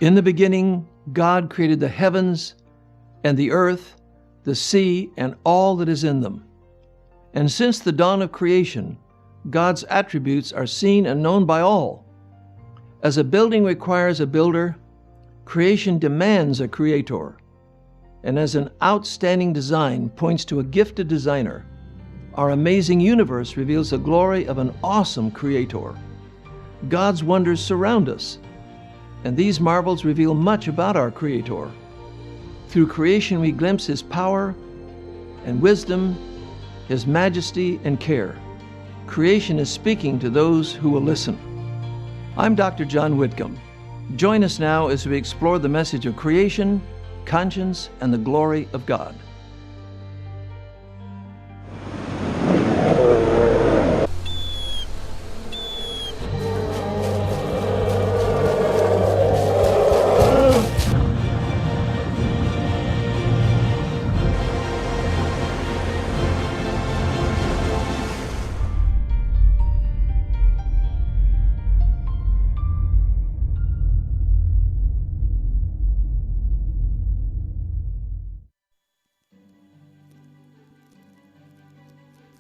In the beginning, God created the heavens and the earth, the sea, and all that is in them. And since the dawn of creation, God's attributes are seen and known by all. As a building requires a builder, creation demands a creator. And as an outstanding design points to a gifted designer, our amazing universe reveals the glory of an awesome creator. God's wonders surround us, and these marvels reveal much about our creator. Through creation we glimpse his power and wisdom, his majesty and care. Creation is speaking to those who will listen. I'm Dr. John Whitcomb. Join us now as we explore the message of creation, conscience, and the glory of God.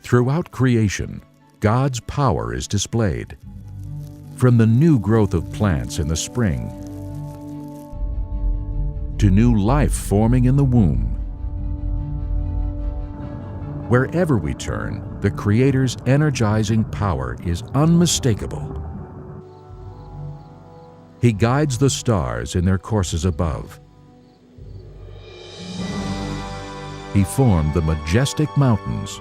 Throughout creation, God's power is displayed. From the new growth of plants in the spring to new life forming in the womb. Wherever we turn, the Creator's energizing power is unmistakable. He guides the stars in their courses above. He formed the majestic mountains.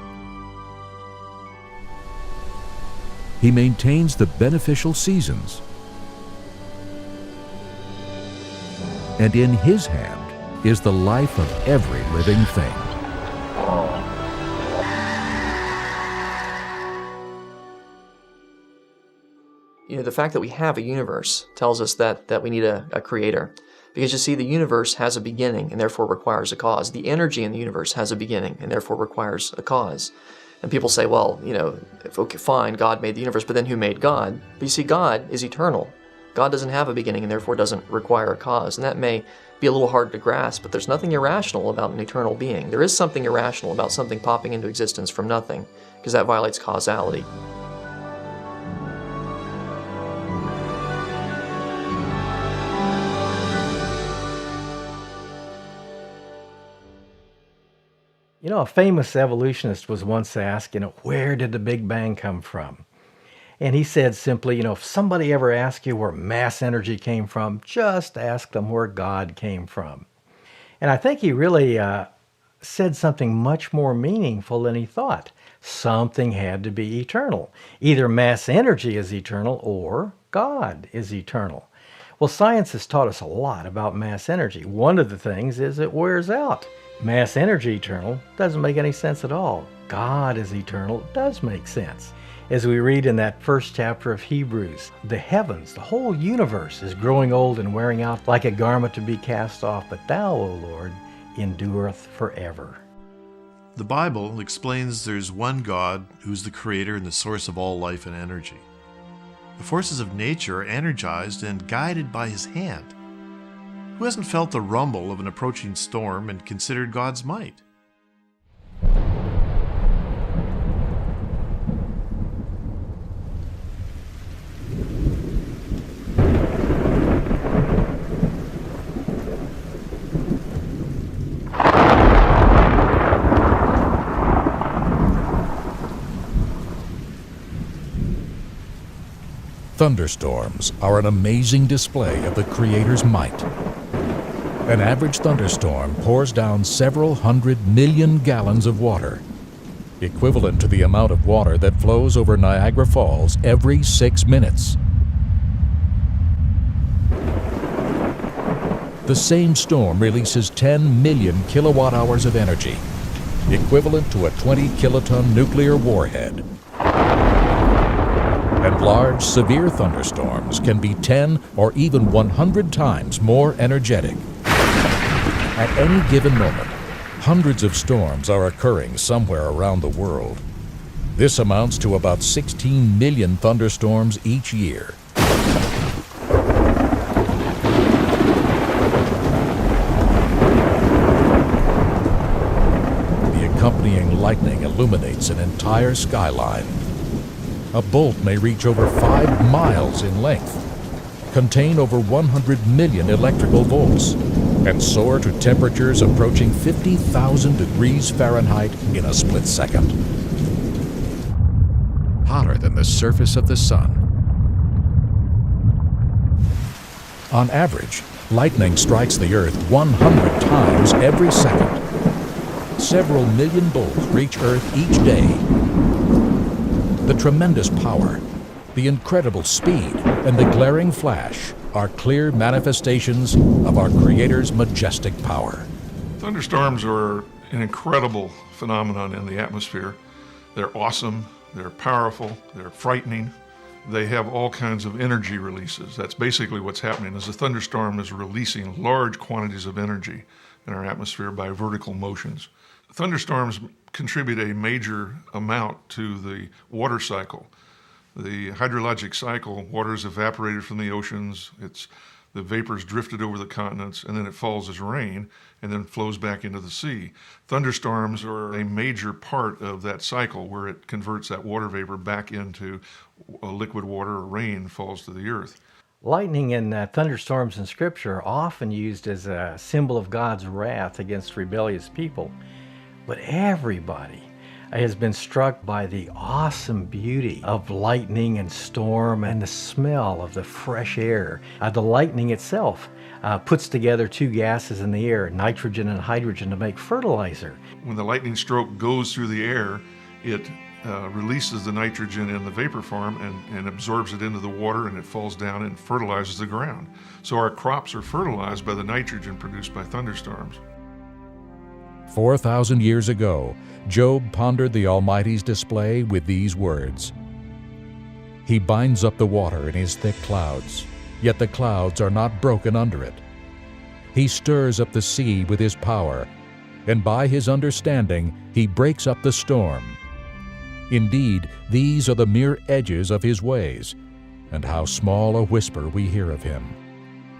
He maintains the beneficial seasons. And in His hand is the life of every living thing. You know, the fact that we have a universe tells us that we need a creator. Because you see, the universe has a beginning and therefore requires a cause. The energy in the universe has a beginning and therefore requires a cause. And people say, well, you know, okay, fine, God made the universe, but then who made God? But you see, God is eternal. God doesn't have a beginning and therefore doesn't require a cause. And that may be a little hard to grasp, but there's nothing irrational about an eternal being. There is something irrational about something popping into existence from nothing, because that violates causality. You know, a famous evolutionist was once asked, where did the Big Bang come from? And he said simply, if somebody ever asks you where mass energy came from, just ask them where God came from. And I think he really said something much more meaningful than he thought. Something had to be eternal. Either mass energy is eternal or God is eternal. Well, science has taught us a lot about mass energy. One of the things is it wears out. Mass energy eternal doesn't make any sense at all. God is eternal does make sense. As we read in that first chapter of Hebrews, the heavens, the whole universe is growing old and wearing out like a garment to be cast off, but thou, O Lord, endureth forever. The Bible explains there's one God who's the creator and the source of all life and energy. The forces of nature are energized and guided by His hand. Who hasn't felt the rumble of an approaching storm and considered God's might? Thunderstorms are an amazing display of the Creator's might. An average thunderstorm pours down several 100 million gallons of water, equivalent to the amount of water that flows over Niagara Falls every 6 minutes. The same storm releases 10 million kilowatt hours of energy, equivalent to a 20-kiloton nuclear warhead. And large, severe thunderstorms can be 10 or even 100 times more energetic. At any given moment, hundreds of storms are occurring somewhere around the world. This amounts to about 16 million thunderstorms each year. accompanying lightning illuminates an entire skyline. A bolt may reach over 5 miles in length, contain over 100 million electrical volts, and soar to temperatures approaching 50,000 degrees Fahrenheit in a split second. Hotter than the surface of the sun. On average, lightning strikes the Earth 100 times every second. Several million bolts reach Earth each day. The tremendous power, the incredible speed, and the glaring flash are clear manifestations of our Creator's majestic power. Thunderstorms are an incredible phenomenon in the atmosphere. They're awesome, they're powerful, they're frightening. They have all kinds of energy releases. That's basically what's happening, is a thunderstorm is releasing large quantities of energy in our atmosphere by vertical motions. Thunderstorms contribute a major amount to the water cycle. The hydrologic cycle, water is evaporated from the oceans, the vapors drifted over the continents, and then it falls as rain and then flows back into the sea. Thunderstorms are a major part of that cycle where it converts that water vapor back into liquid water, or rain falls to the earth. Lightning and thunderstorms in Scripture are often used as a symbol of God's wrath against rebellious people. But everybody has been struck by the awesome beauty of lightning and storm and the smell of the fresh air. The lightning itself puts together two gases in the air, nitrogen and hydrogen, to make fertilizer. When the lightning stroke goes through the air, it releases the nitrogen in the vapor form and absorbs it into the water, and it falls down and fertilizes the ground. So our crops are fertilized by the nitrogen produced by thunderstorms. 4,000 years ago, Job pondered the Almighty's display with these words: He binds up the water in his thick clouds, yet the clouds are not broken under it. He stirs up the sea with his power, and by his understanding he breaks up the storm. Indeed, these are the mere edges of his ways, and how small a whisper we hear of him.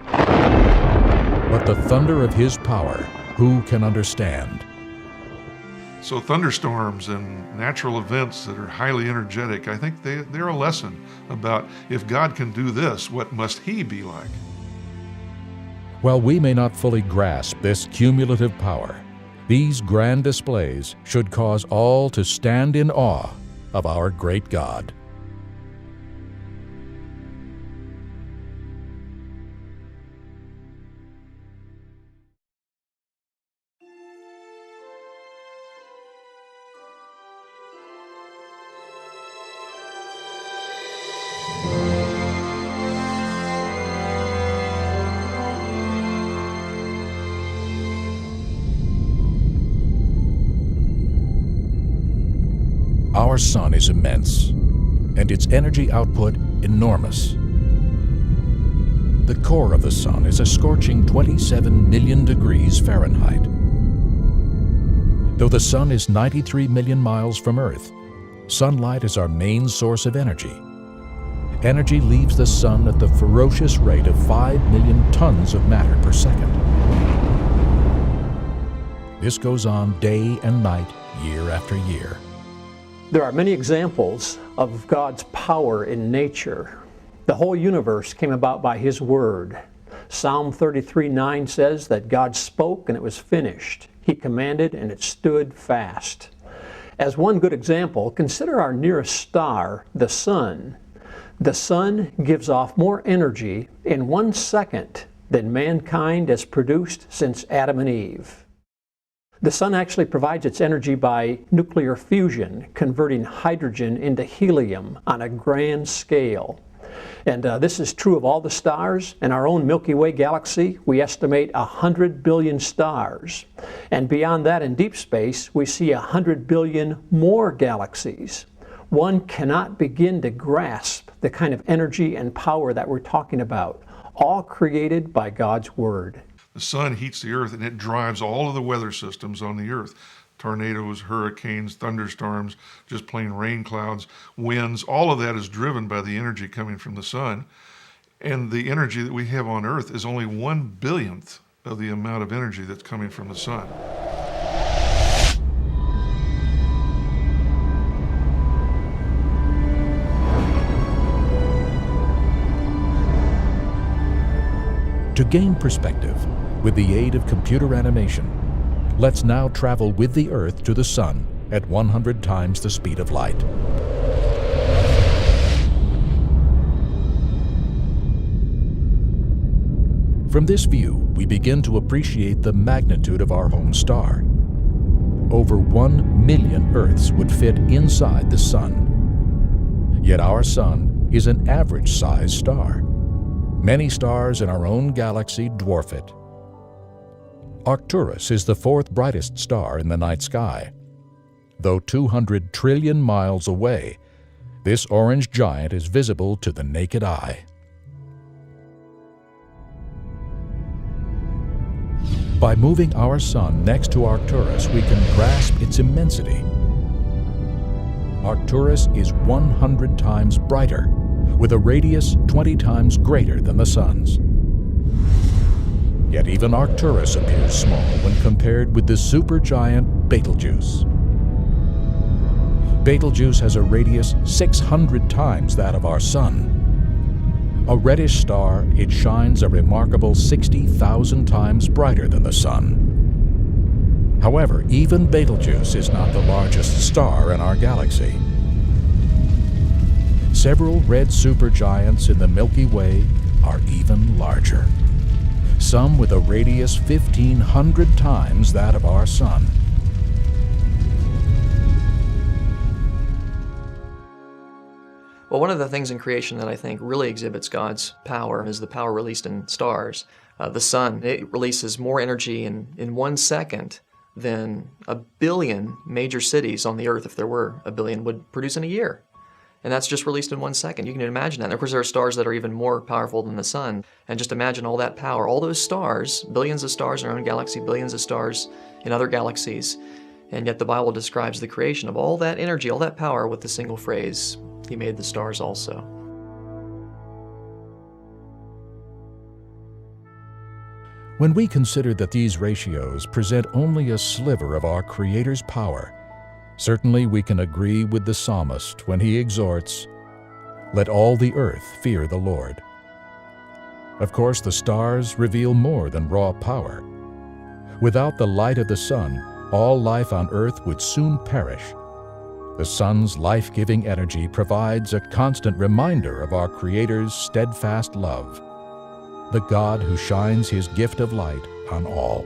But the thunder of his power, who can understand? So thunderstorms and natural events that are highly energetic, I think they're a lesson about, if God can do this, what must he be like? While we may not fully grasp this cumulative power, these grand displays should cause all to stand in awe of our great God. Our sun is immense, and its energy output enormous. The core of the sun is a scorching 27 million degrees Fahrenheit. Though the sun is 93 million miles from Earth, sunlight is our main source of energy. Energy leaves the sun at the ferocious rate of 5 million tons of matter per second. This goes on day and night, year after year. There are many examples of God's power in nature. The whole universe came about by His Word. Psalm 33:9 says that God spoke and it was finished. He commanded and it stood fast. As one good example, consider our nearest star, the sun. The sun gives off more energy in 1 second than mankind has produced since Adam and Eve. The sun actually provides its energy by nuclear fusion, converting hydrogen into helium on a grand scale. And this is true of all the stars. In our own Milky Way galaxy, we estimate 100 billion stars. And beyond that, in deep space, we see 100 billion more galaxies. One cannot begin to grasp the kind of energy and power that we're talking about, all created by God's Word. The sun heats the earth and it drives all of the weather systems on the earth. Tornadoes, hurricanes, thunderstorms, just plain rain clouds, winds, all of that is driven by the energy coming from the sun. And the energy that we have on earth is only 1/billionth of the amount of energy that's coming from the sun. To gain perspective, with the aid of computer animation, let's now travel with the Earth to the Sun at 100 times the speed of light. From this view, we begin to appreciate the magnitude of our home star. Over 1 million Earths would fit inside the Sun. Yet our Sun is an average-sized star. Many stars in our own galaxy dwarf it. Arcturus is the fourth brightest star in the night sky. Though 200 trillion miles away, this orange giant is visible to the naked eye. By moving our Sun next to Arcturus, we can grasp its immensity. Arcturus is 100 times brighter, with a radius 20 times greater than the Sun's. Yet even Arcturus appears small when compared with the supergiant Betelgeuse. Betelgeuse has a radius 600 times that of our Sun. A reddish star, it shines a remarkable 60,000 times brighter than the Sun. However, even Betelgeuse is not the largest star in our galaxy. Several red supergiants in the Milky Way are even larger, some with a radius 1,500 times that of our Sun. Well, one of the things in creation that I think really exhibits God's power is the power released in stars. The sun, it releases more energy in 1 second than 1 billion major cities on the earth, if there were 1 billion, would produce in a year. And that's just released in 1 second. You can imagine that. And of course, there are stars that are even more powerful than the sun. And just imagine all that power, all those stars, billions of stars in our own galaxy, billions of stars in other galaxies. And yet the Bible describes the creation of all that energy, all that power with the single phrase, He made the stars also. When we consider that these ratios present only a sliver of our Creator's power, certainly we can agree with the psalmist when he exhorts, "Let all the earth fear the Lord." Of course, the stars reveal more than raw power. Without the light of the sun, all life on earth would soon perish. The sun's life-giving energy provides a constant reminder of our Creator's steadfast love, the God who shines His gift of light on all.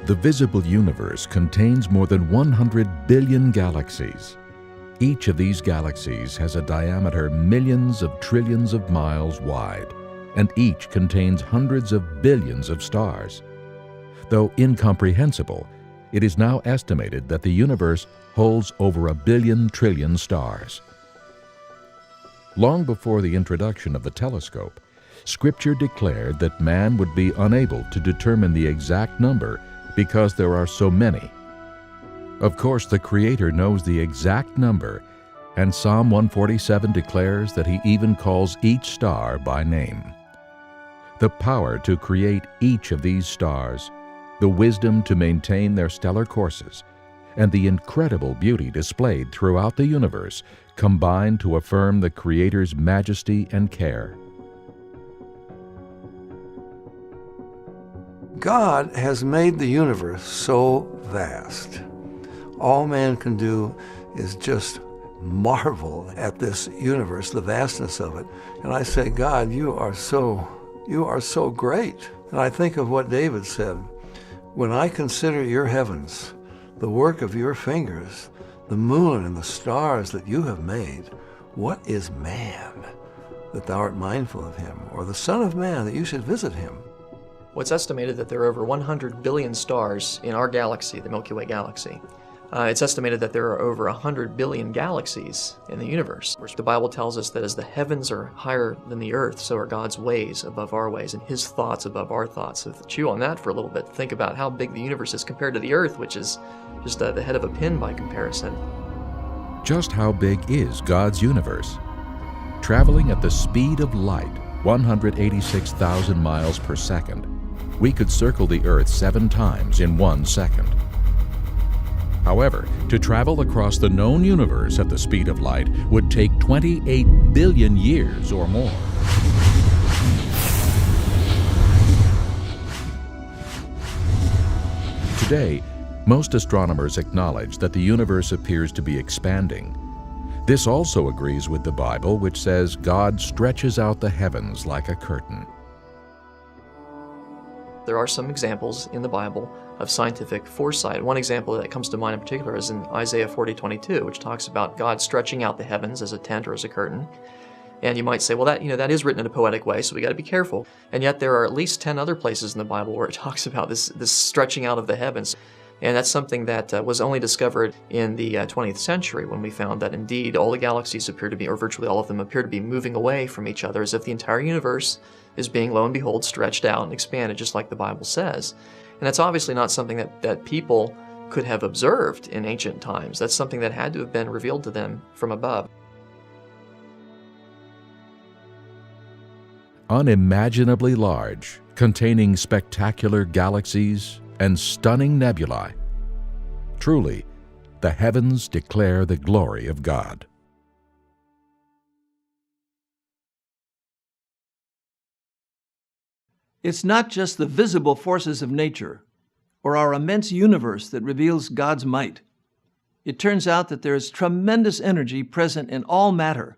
The visible universe contains more than 100 billion galaxies. Each of these galaxies has a diameter millions of trillions of miles wide, and each contains hundreds of billions of stars. Though incomprehensible, it is now estimated that the universe holds over 1 billion trillion stars. Long before the introduction of the telescope, Scripture declared that man would be unable to determine the exact number because there are so many. Of course, the Creator knows the exact number, and Psalm 147 declares that He even calls each star by name. The power to create each of these stars, the wisdom to maintain their stellar courses, and the incredible beauty displayed throughout the universe combine to affirm the Creator's majesty and care. God has made the universe so vast. All man can do is just marvel at this universe, the vastness of it. And I say, God, you are so great. And I think of what David said, when I consider your heavens, the work of your fingers, the moon and the stars that you have made, what is man that thou art mindful of him, or the son of man that you should visit him? Well, it's estimated that there are over 100 billion stars in our galaxy, the Milky Way galaxy. It's estimated that there are over 100 billion galaxies in the universe. The Bible tells us that as the heavens are higher than the earth, so are God's ways above our ways, and His thoughts above our thoughts. So chew on that for a little bit. Think about how big the universe is compared to the earth, which is just the head of a pin by comparison. Just how big is God's universe? Traveling at the speed of light, 186,000 miles per second, we could circle the Earth 7 times in 1 second. However, to travel across the known universe at the speed of light would take 28 billion years or more. Today, most astronomers acknowledge that the universe appears to be expanding. This also agrees with the Bible, which says God stretches out the heavens like a curtain. There are some examples in the Bible of scientific foresight. One example that comes to mind in particular is in Isaiah 40:22, which talks about God stretching out the heavens as a tent or as a curtain. And you might say, well, that is written in a poetic way, so we got to be careful. And yet there are at least 10 other places in the Bible where it talks about this stretching out of the heavens. And that's something that was only discovered in the 20th century, when we found that indeed all the galaxies appear to be, or virtually all of them, appear to be moving away from each other, as if the entire universe is being, lo and behold, stretched out and expanded, just like the Bible says. And that's obviously not something that people could have observed in ancient times. That's something that had to have been revealed to them from above. Unimaginably large, containing spectacular galaxies and stunning nebulae. Truly, the heavens declare the glory of God. It's not just the visible forces of nature or our immense universe that reveals God's might. It turns out that there is tremendous energy present in all matter,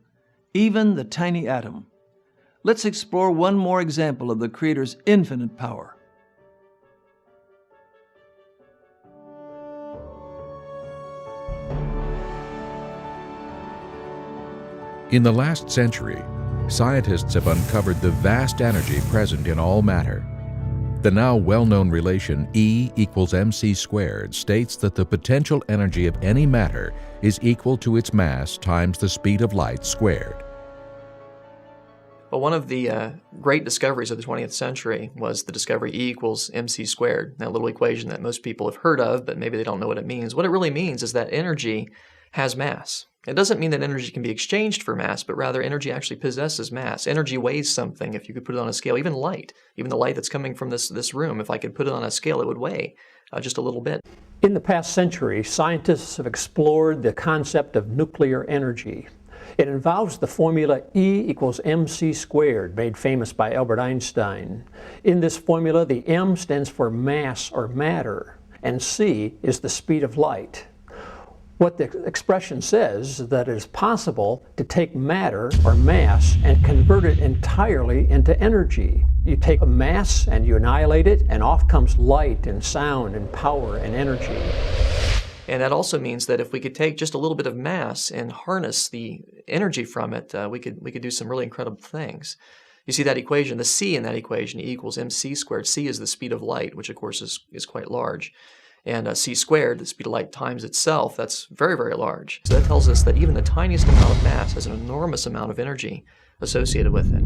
even the tiny atom. Let's explore one more example of the Creator's infinite power. In the last century, scientists have uncovered the vast energy present in all matter. The now well-known relation E equals mc squared states that the potential energy of any matter is equal to its mass times the speed of light squared. Well, one of the great discoveries of the 20th century was the discovery E equals mc squared, that little equation that most people have heard of, but maybe they don't know what it means. What it really means is that energy has mass. It doesn't mean that energy can be exchanged for mass, but rather energy actually possesses mass. Energy weighs something. If you could put it on a scale, even light, even the light that's coming from this room, if I could put it on a scale, it would weigh just a little bit. In the past century, scientists have explored the concept of nuclear energy. It involves the formula E equals mc squared, made famous by Albert Einstein. In this formula, the M stands for mass or matter, and C is the speed of light. What the expression says is that it is possible to take matter or mass and convert it entirely into energy. You take a mass and you annihilate it, and off comes light and sound and power and energy. And that also means that if we could take just a little bit of mass and harness the energy from it, we could do some really incredible things. You see that equation, the C in that equation, E equals mc squared. C is the speed of light, which of course is quite large. And c squared, the speed of light times itself, that's very, very large. So that tells us that even the tiniest amount of mass has an enormous amount of energy associated with it.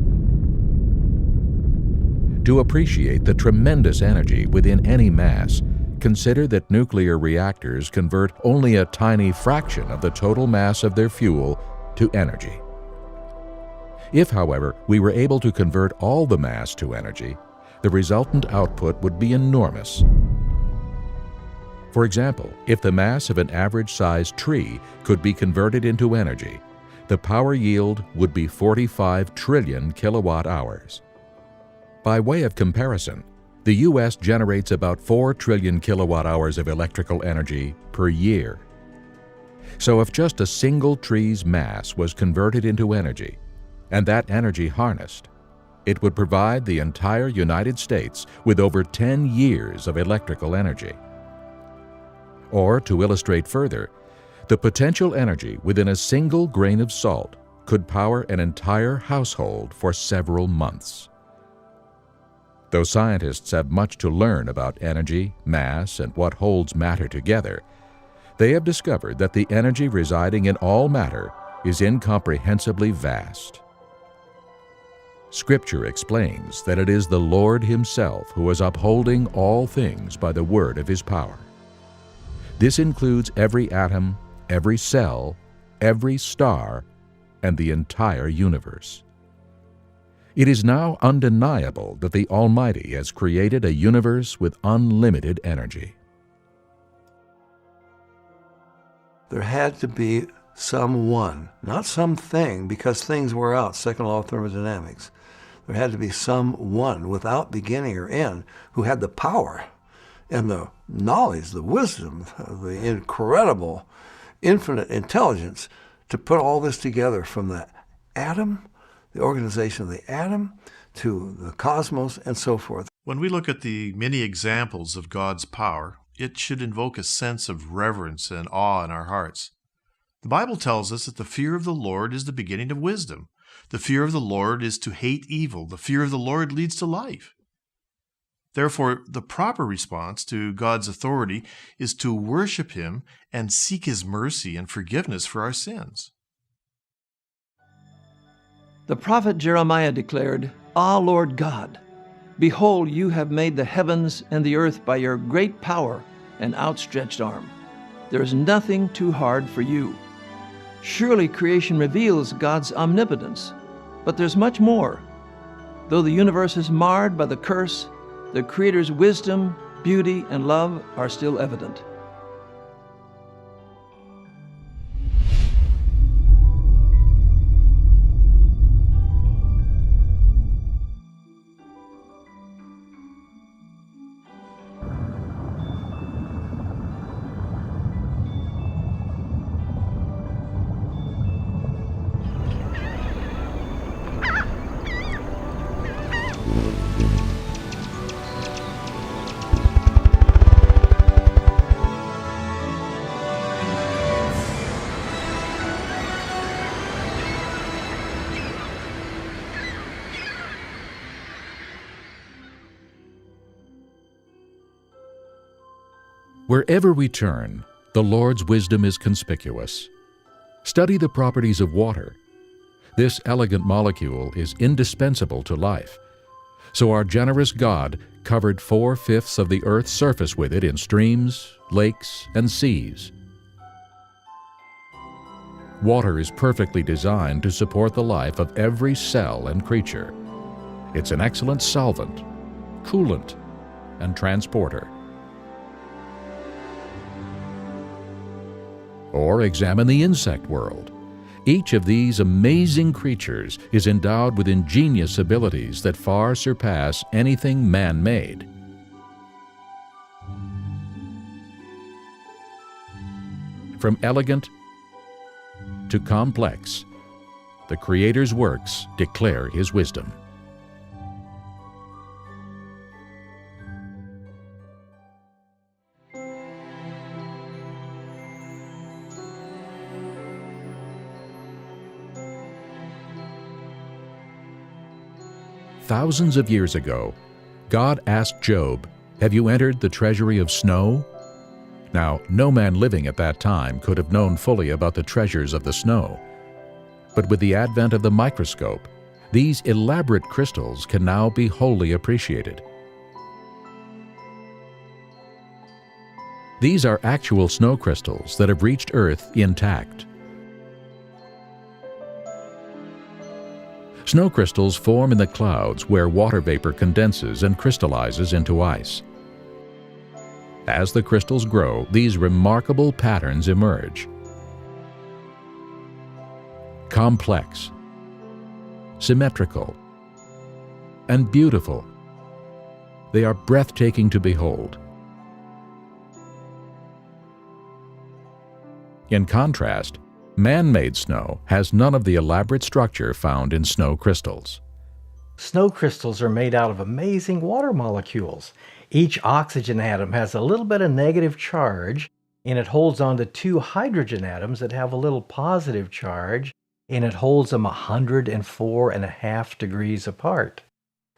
To appreciate the tremendous energy within any mass, consider that nuclear reactors convert only a tiny fraction of the total mass of their fuel to energy. If, however, we were able to convert all the mass to energy, the resultant output would be enormous. For example, if the mass of an average-sized tree could be converted into energy, the power yield would be 45 trillion kilowatt-hours. By way of comparison, the U.S. generates about 4 trillion kilowatt-hours of electrical energy per year. So if just a single tree's mass was converted into energy, and that energy harnessed, it would provide the entire United States with over 10 years of electrical energy. Or, to illustrate further, the potential energy within a single grain of salt could power an entire household for several months. Though scientists have much to learn about energy, mass, and what holds matter together, they have discovered that the energy residing in all matter is incomprehensibly vast. Scripture explains that it is the Lord Himself who is upholding all things by the word of His power. This includes every atom, every cell, every star, and the entire universe. It is now undeniable that the Almighty has created a universe with unlimited energy. There had to be someone, not something, because things wear out, second law of thermodynamics. There had to be someone without beginning or end who had the power and the knowledge, the wisdom, the incredible, infinite intelligence to put all this together, from the atom, the organization of the atom, to the cosmos, and so forth. When we look at the many examples of God's power, it should invoke a sense of reverence and awe in our hearts. The Bible tells us that the fear of the Lord is the beginning of wisdom. The fear of the Lord is to hate evil. The fear of the Lord leads to life. Therefore, the proper response to God's authority is to worship Him and seek His mercy and forgiveness for our sins. The prophet Jeremiah declared, "Ah, Lord God, behold, you have made the heavens and the earth by your great power and outstretched arm. There is nothing too hard for you." Surely creation reveals God's omnipotence, but there's much more. Though the universe is marred by the curse, the Creator's wisdom, beauty, and love are still evident. Wherever we turn, the Lord's wisdom is conspicuous. Study the properties of water. This elegant molecule is indispensable to life. So our generous God covered 4/5 of the earth's surface with it in streams, lakes, and seas. Water is perfectly designed to support the life of every cell and creature. It's an excellent solvent, coolant, and transporter. Or examine the insect world. Each of these amazing creatures is endowed with ingenious abilities that far surpass anything man-made. From elegant to complex, the Creator's works declare His wisdom. Thousands of years ago, God asked Job, "Have you entered the treasury of snow?" Now, no man living at that time could have known fully about the treasures of the snow. But with the advent of the microscope, these elaborate crystals can now be wholly appreciated. These are actual snow crystals that have reached Earth intact. Snow crystals form in the clouds where water vapor condenses and crystallizes into ice. As the crystals grow, these remarkable patterns emerge. Complex, symmetrical, and beautiful. They are breathtaking to behold. In contrast, man-made snow has none of the elaborate structure found in snow crystals. Snow crystals are made out of amazing water molecules. Each oxygen atom has a little bit of negative charge, and it holds on to 2 hydrogen atoms that have a little positive charge, and it holds them 104.5 degrees apart.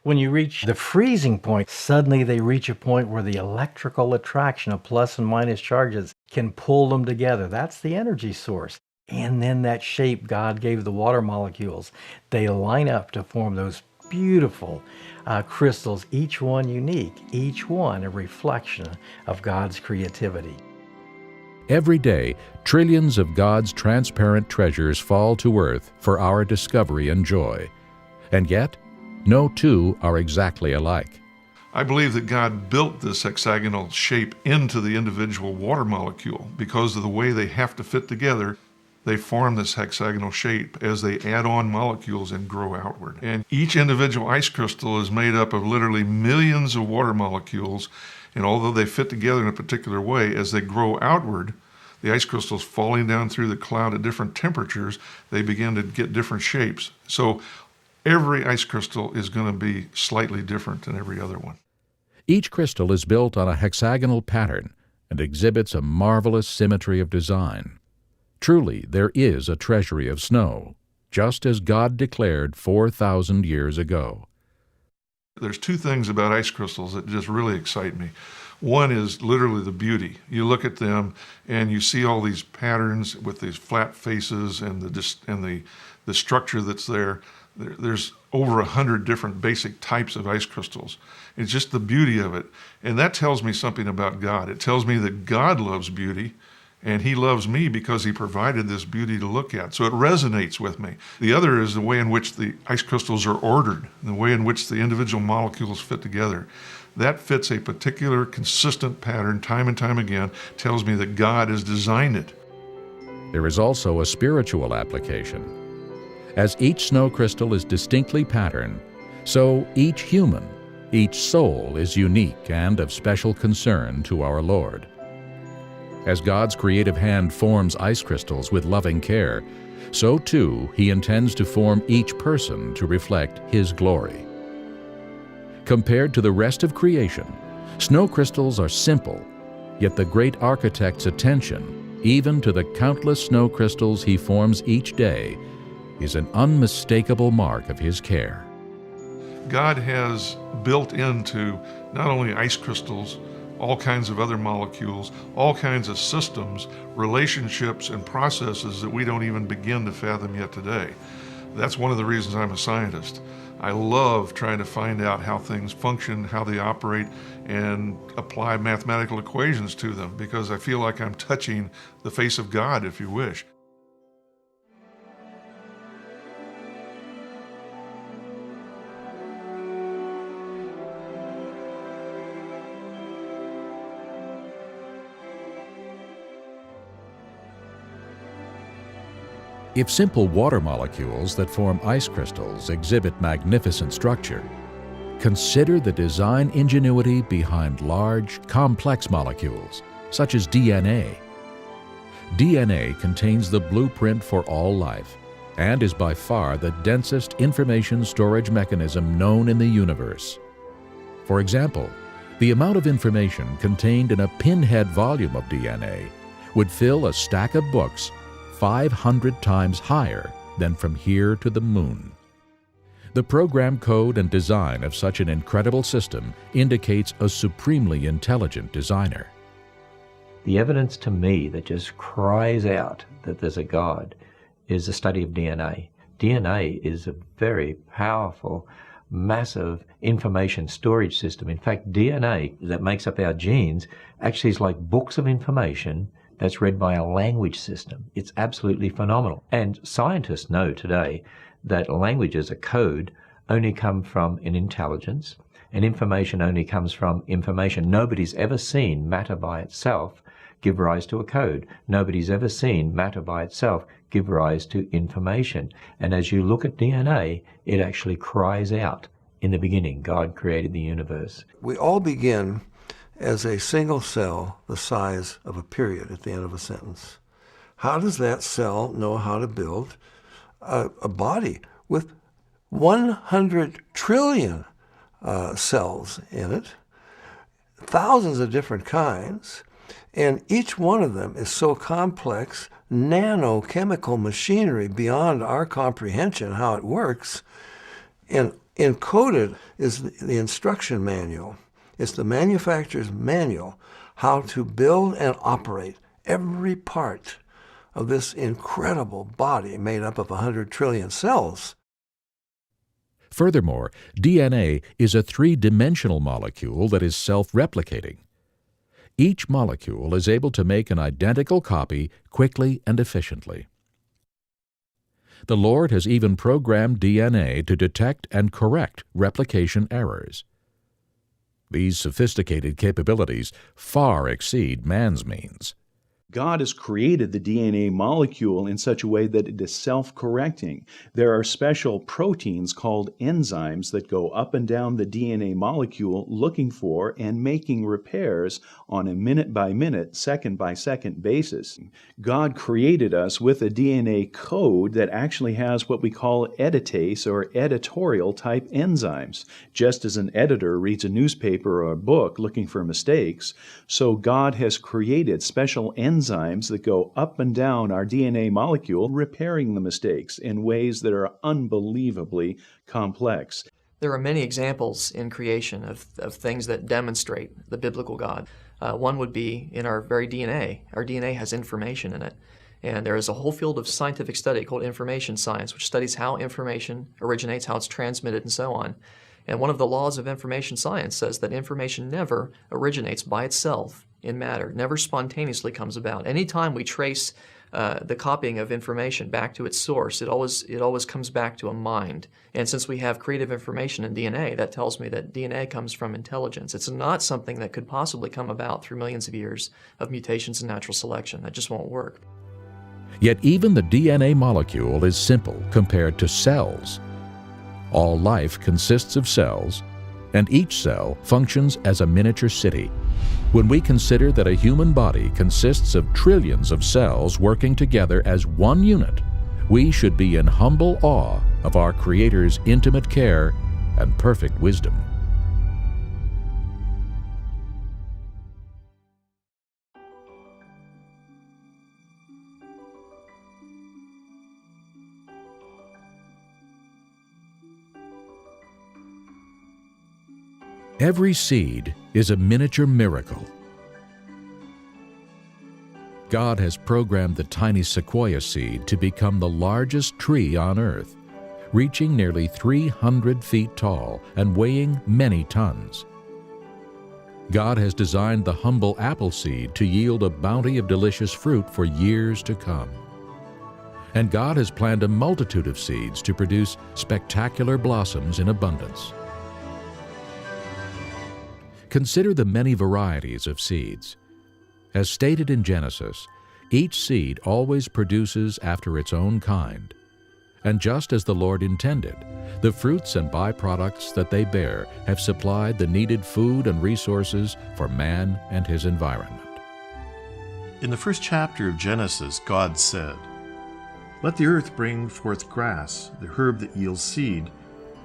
When you reach the freezing point, suddenly they reach a point where the electrical attraction of plus and minus charges can pull them together. That's the energy source. And then that shape God gave the water molecules, they line up to form those beautiful crystals, each one unique, each one a reflection of God's creativity. Every day, trillions of God's transparent treasures fall to earth for our discovery and joy. And yet, No two are exactly alike. I believe that God built this hexagonal shape into the individual water molecule because of the way they have to fit together. They form this hexagonal shape as they add on molecules and grow outward. And each individual ice crystal is made up of literally millions of water molecules, and although they fit together in a particular way, as they grow outward, the ice crystals falling down through the cloud at different temperatures, they begin to get different shapes. So every ice crystal is going to be slightly different than every other one. Each crystal is built on a hexagonal pattern and exhibits a marvelous symmetry of design. Truly, there is a treasury of snow, just as God declared 4,000 years ago. There's two things about ice crystals that just really excite me. One is literally the beauty. You look at them and you see all these patterns with these flat faces and the structure that's there. There's over 100 different basic types of ice crystals. It's just the beauty of it. And that tells me something about God. It tells me that God loves beauty, and He loves me because He provided this beauty to look at. So it resonates with me. The other is the way in which the ice crystals are ordered, the way in which the individual molecules fit together. That fits a particular consistent pattern time and time again, tells me that God has designed it. There is also a spiritual application. As each snow crystal is distinctly patterned, so each human, each soul is unique and of special concern to our Lord. As God's creative hand forms ice crystals with loving care, so too He intends to form each person to reflect His glory. Compared to the rest of creation, snow crystals are simple, yet the great architect's attention, even to the countless snow crystals He forms each day, is an unmistakable mark of His care. God has built into not only ice crystals, all kinds of other molecules, all kinds of systems, relationships, and processes that we don't even begin to fathom yet today. That's one of the reasons I'm a scientist. I love trying to find out how things function, how they operate, and apply mathematical equations to them, because I feel like I'm touching the face of God, if you wish. If simple water molecules that form ice crystals exhibit magnificent structure, consider the design ingenuity behind large, complex molecules, such as DNA. DNA contains the blueprint for all life and is by far the densest information storage mechanism known in the universe. For example, the amount of information contained in a pinhead volume of DNA would fill a stack of books 500 times higher than from here to the moon. The program code and design of such an incredible system indicates a supremely intelligent designer. The evidence to me that just cries out that there's a God is the study of DNA. DNA is a very powerful, massive information storage system. In fact, DNA that makes up our genes actually is like books of information that's read by a language system. It's absolutely phenomenal. And scientists know today that languages, a code, only come from an intelligence, and information only comes from information. Nobody's ever seen matter by itself give rise to a code. Nobody's ever seen matter by itself give rise to information. And as you look at DNA, it actually cries out, in the beginning, God created the universe. We all begin as a single cell the size of a period at the end of a sentence. How does that cell know how to build a body with 100 trillion cells in it, thousands of different kinds, and each one of them is so complex, nanochemical machinery beyond our comprehension how it works, and encoded is the instruction manual. It's the manufacturer's manual how to build and operate every part of this incredible body made up of 100 trillion cells. Furthermore, DNA is a three-dimensional molecule that is self-replicating. Each molecule is able to make an identical copy quickly and efficiently. The Lord has even programmed DNA to detect and correct replication errors. These sophisticated capabilities far exceed man's means. God has created the DNA molecule in such a way that it is self-correcting. There are special proteins called enzymes that go up and down the DNA molecule looking for and making repairs on a minute-by-minute, second-by-second basis. God created us with a DNA code that actually has what we call editase or editorial type enzymes. Just as an editor reads a newspaper or a book looking for mistakes, so God has created special enzymes that go up and down our DNA molecule, repairing the mistakes in ways that are unbelievably complex. There are many examples in creation of things that demonstrate the biblical God. One would be in our very DNA. Our DNA has information in it. And there is a whole field of scientific study called information science, which studies how information originates, how it's transmitted, and so on. And one of the laws of information science says that information never originates by itself in matter, never spontaneously comes about. Anytime we trace the copying of information back to its source, it always comes back to a mind. And since we have creative information in DNA, that tells me that DNA comes from intelligence. It's not something that could possibly come about through millions of years of mutations and natural selection. That just won't work. Yet even the DNA molecule is simple compared to cells. All life consists of cells, and each cell functions as a miniature city. When we consider that a human body consists of trillions of cells working together as one unit, we should be in humble awe of our Creator's intimate care and perfect wisdom. Every seed is a miniature miracle. God has programmed the tiny sequoia seed to become the largest tree on earth, reaching nearly 300 feet tall and weighing many tons. God has designed the humble apple seed to yield a bounty of delicious fruit for years to come. And God has planned a multitude of seeds to produce spectacular blossoms in abundance. Consider the many varieties of seeds. As stated in Genesis, each seed always produces after its own kind. And just as the Lord intended, the fruits and byproducts that they bear have supplied the needed food and resources for man and his environment. In the first chapter of Genesis, God said, "Let the earth bring forth grass, the herb that yields seed,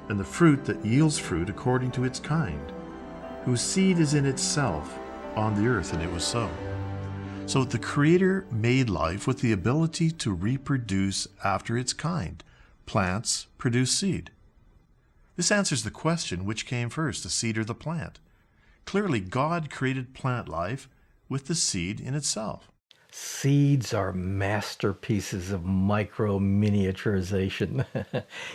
and the fruit that yields fruit according to its kind, whose seed is in itself on the earth," and it was so. So the Creator made life with the ability to reproduce after its kind. Plants produce seed. This answers the question, which came first, the seed or the plant? Clearly, God created plant life with the seed in itself. Seeds are masterpieces of micro-miniaturization.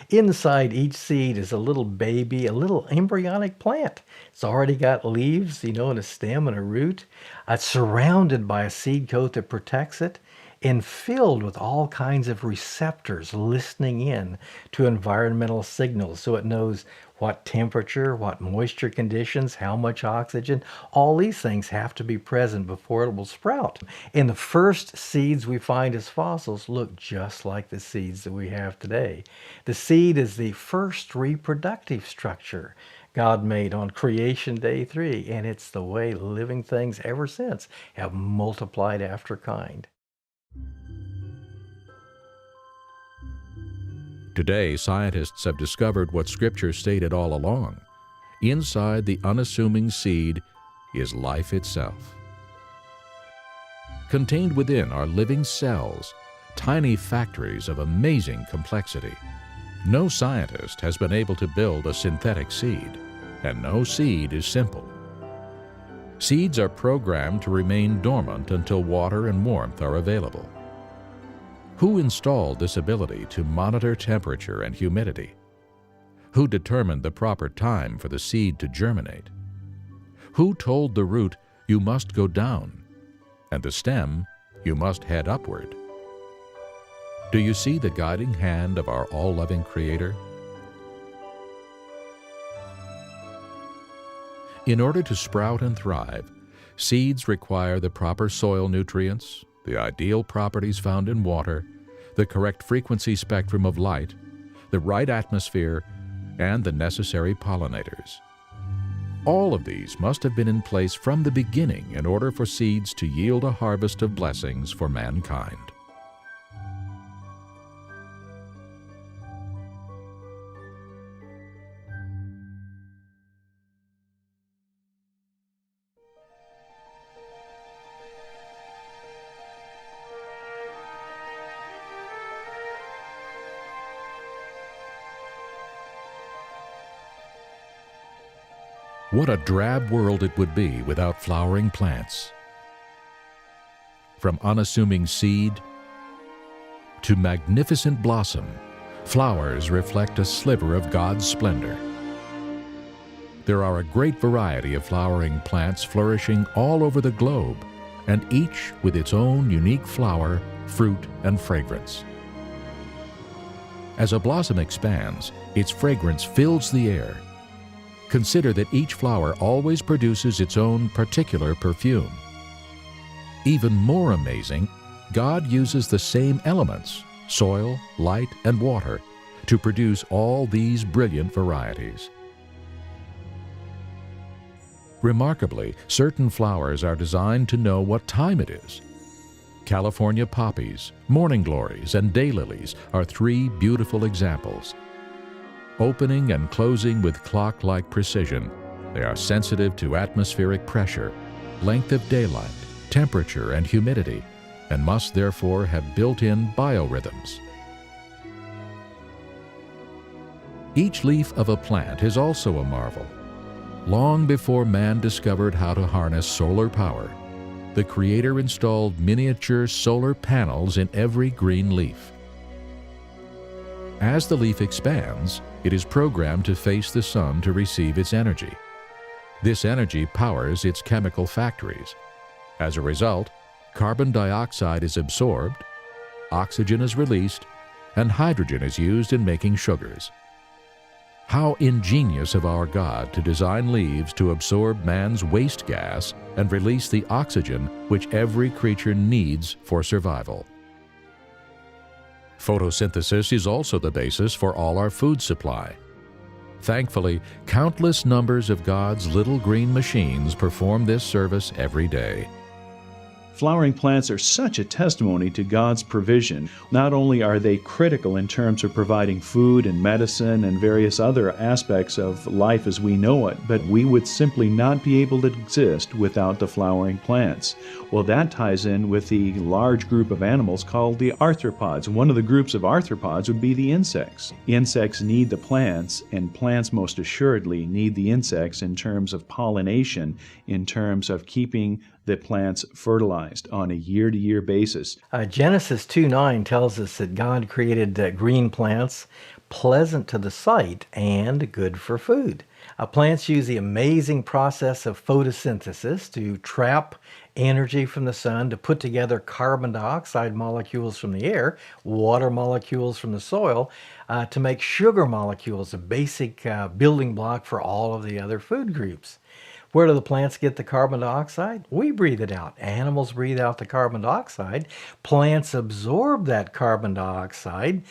Inside each seed is a little baby, a little embryonic plant. It's already got leaves, and a stem and a root. It's surrounded by a seed coat that protects it and filled with all kinds of receptors listening in to environmental signals so it knows what temperature, what moisture conditions, how much oxygen. All these things have to be present before it will sprout. And the first seeds we find as fossils look just like the seeds that we have today. The seed is the first reproductive structure God made on creation day 3, and it's the way living things ever since have multiplied after kind. Today, scientists have discovered what Scripture stated all along. Inside the unassuming seed is life itself. Contained within are living cells, tiny factories of amazing complexity. No scientist has been able to build a synthetic seed, and no seed is simple. Seeds are programmed to remain dormant until water and warmth are available. Who installed this ability to monitor temperature and humidity? Who determined the proper time for the seed to germinate? Who told the root, "You must go down," and the stem, "You must head upward"? Do you see the guiding hand of our all-loving Creator? In order to sprout and thrive, seeds require the proper soil nutrients, the ideal properties found in water, the correct frequency spectrum of light, the right atmosphere, and the necessary pollinators. All of these must have been in place from the beginning in order for seeds to yield a harvest of blessings for mankind. What a drab world it would be without flowering plants. From unassuming seed to magnificent blossom, flowers reflect a sliver of God's splendor. There are a great variety of flowering plants flourishing all over the globe, and each with its own unique flower, fruit, and fragrance. As a blossom expands, its fragrance fills the air. Consider that each flower always produces its own particular perfume. Even more amazing, God uses the same elements, soil, light, and water, to produce all these brilliant varieties. Remarkably, certain flowers are designed to know what time it is. California poppies, morning glories, and daylilies are three beautiful examples. Opening and closing with clock-like precision, they are sensitive to atmospheric pressure, length of daylight, temperature, and humidity, and must therefore have built-in biorhythms. Each leaf of a plant is also a marvel. Long before man discovered how to harness solar power, the Creator installed miniature solar panels in every green leaf. As the leaf expands, it is programmed to face the sun to receive its energy. This energy powers its chemical factories. As a result, carbon dioxide is absorbed, oxygen is released, and hydrogen is used in making sugars. How ingenious of our God to design leaves to absorb man's waste gas and release the oxygen which every creature needs for survival. Photosynthesis is also the basis for all our food supply. Thankfully, countless numbers of God's little green machines perform this service every day. Flowering plants are such a testimony to God's provision. Not only are they critical in terms of providing food and medicine and various other aspects of life as we know it, but we would simply not be able to exist without the flowering plants. Well, that ties in with the large group of animals called the arthropods. One of the groups of arthropods would be the insects. Insects need the plants, and plants most assuredly need the insects in terms of pollination, in terms of keeping the plants fertilized on a year-to-year basis. Genesis 2:9 tells us that God created green plants, pleasant to the sight and good for food. Plants use the amazing process of photosynthesis to trap energy from the sun, to put together carbon dioxide molecules from the air, water molecules from the soil, to make sugar molecules, a basic building block for all of the other food groups. Where do the plants get the carbon dioxide? We breathe it out. Animals breathe out the carbon dioxide. Plants absorb that carbon dioxide.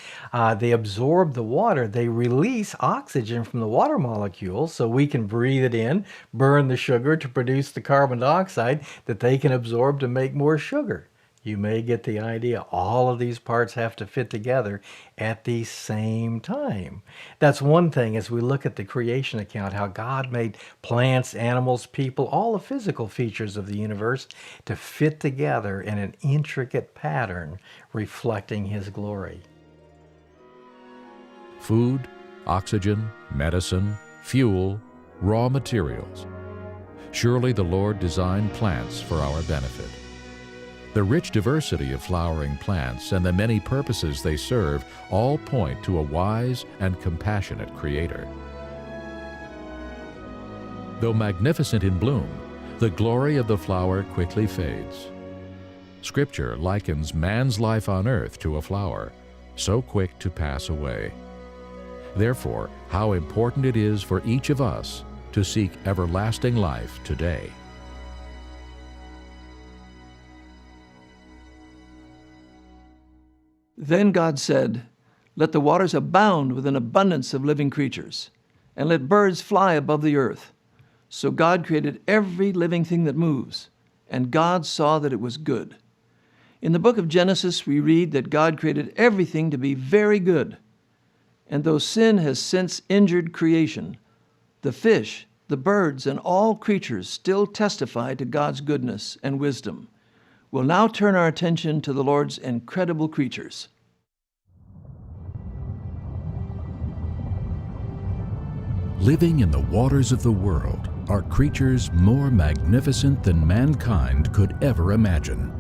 They absorb the water. They release oxygen from the water molecules so we can breathe it in, burn the sugar to produce the carbon dioxide that they can absorb to make more sugar. You may get the idea. All of these parts have to fit together at the same time. That's one thing as we look at the creation account, how God made plants, animals, people, all the physical features of the universe to fit together in an intricate pattern reflecting His glory. Food, oxygen, medicine, fuel, raw materials. Surely the Lord designed plants for our benefit. The rich diversity of flowering plants and the many purposes they serve all point to a wise and compassionate Creator. Though magnificent in bloom, the glory of the flower quickly fades. Scripture likens man's life on earth to a flower, so quick to pass away. Therefore, how important it is for each of us to seek everlasting life today. Then God said, "Let the waters abound with an abundance of living creatures, and let birds fly above the earth." So God created every living thing that moves, and God saw that it was good. In the book of Genesis, we read that God created everything to be very good. And though sin has since injured creation, the fish, the birds, and all creatures still testify to God's goodness and wisdom. We'll now turn our attention to the Lord's incredible creatures. Living in the waters of the world are creatures more magnificent than mankind could ever imagine.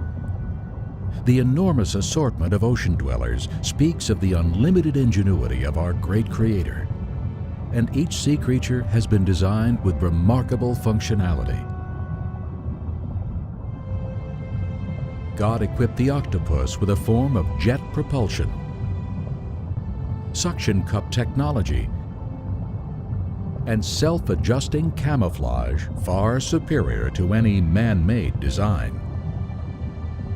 The enormous assortment of ocean dwellers speaks of the unlimited ingenuity of our great Creator, and each sea creature has been designed with remarkable functionality. God equipped the octopus with a form of jet propulsion, suction cup technology, and self-adjusting camouflage far superior to any man-made design.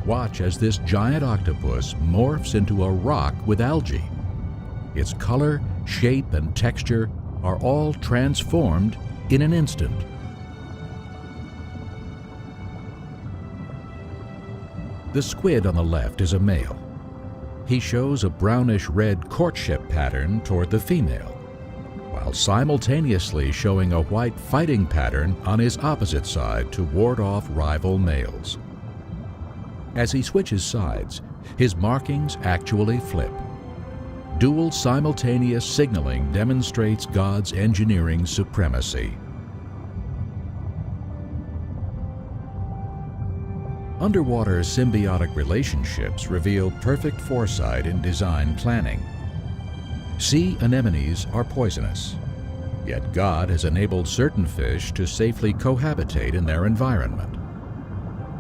Watch as this giant octopus morphs into a rock with algae. Its color, shape, and texture are all transformed in an instant. The squid on the left is a male. He shows a brownish-red courtship pattern toward the female, while simultaneously showing a white fighting pattern on his opposite side to ward off rival males. As he switches sides, his markings actually flip. Dual simultaneous signaling demonstrates God's engineering supremacy. Underwater symbiotic relationships reveal perfect foresight in design planning. Sea anemones are poisonous, yet God has enabled certain fish to safely cohabitate in their environment.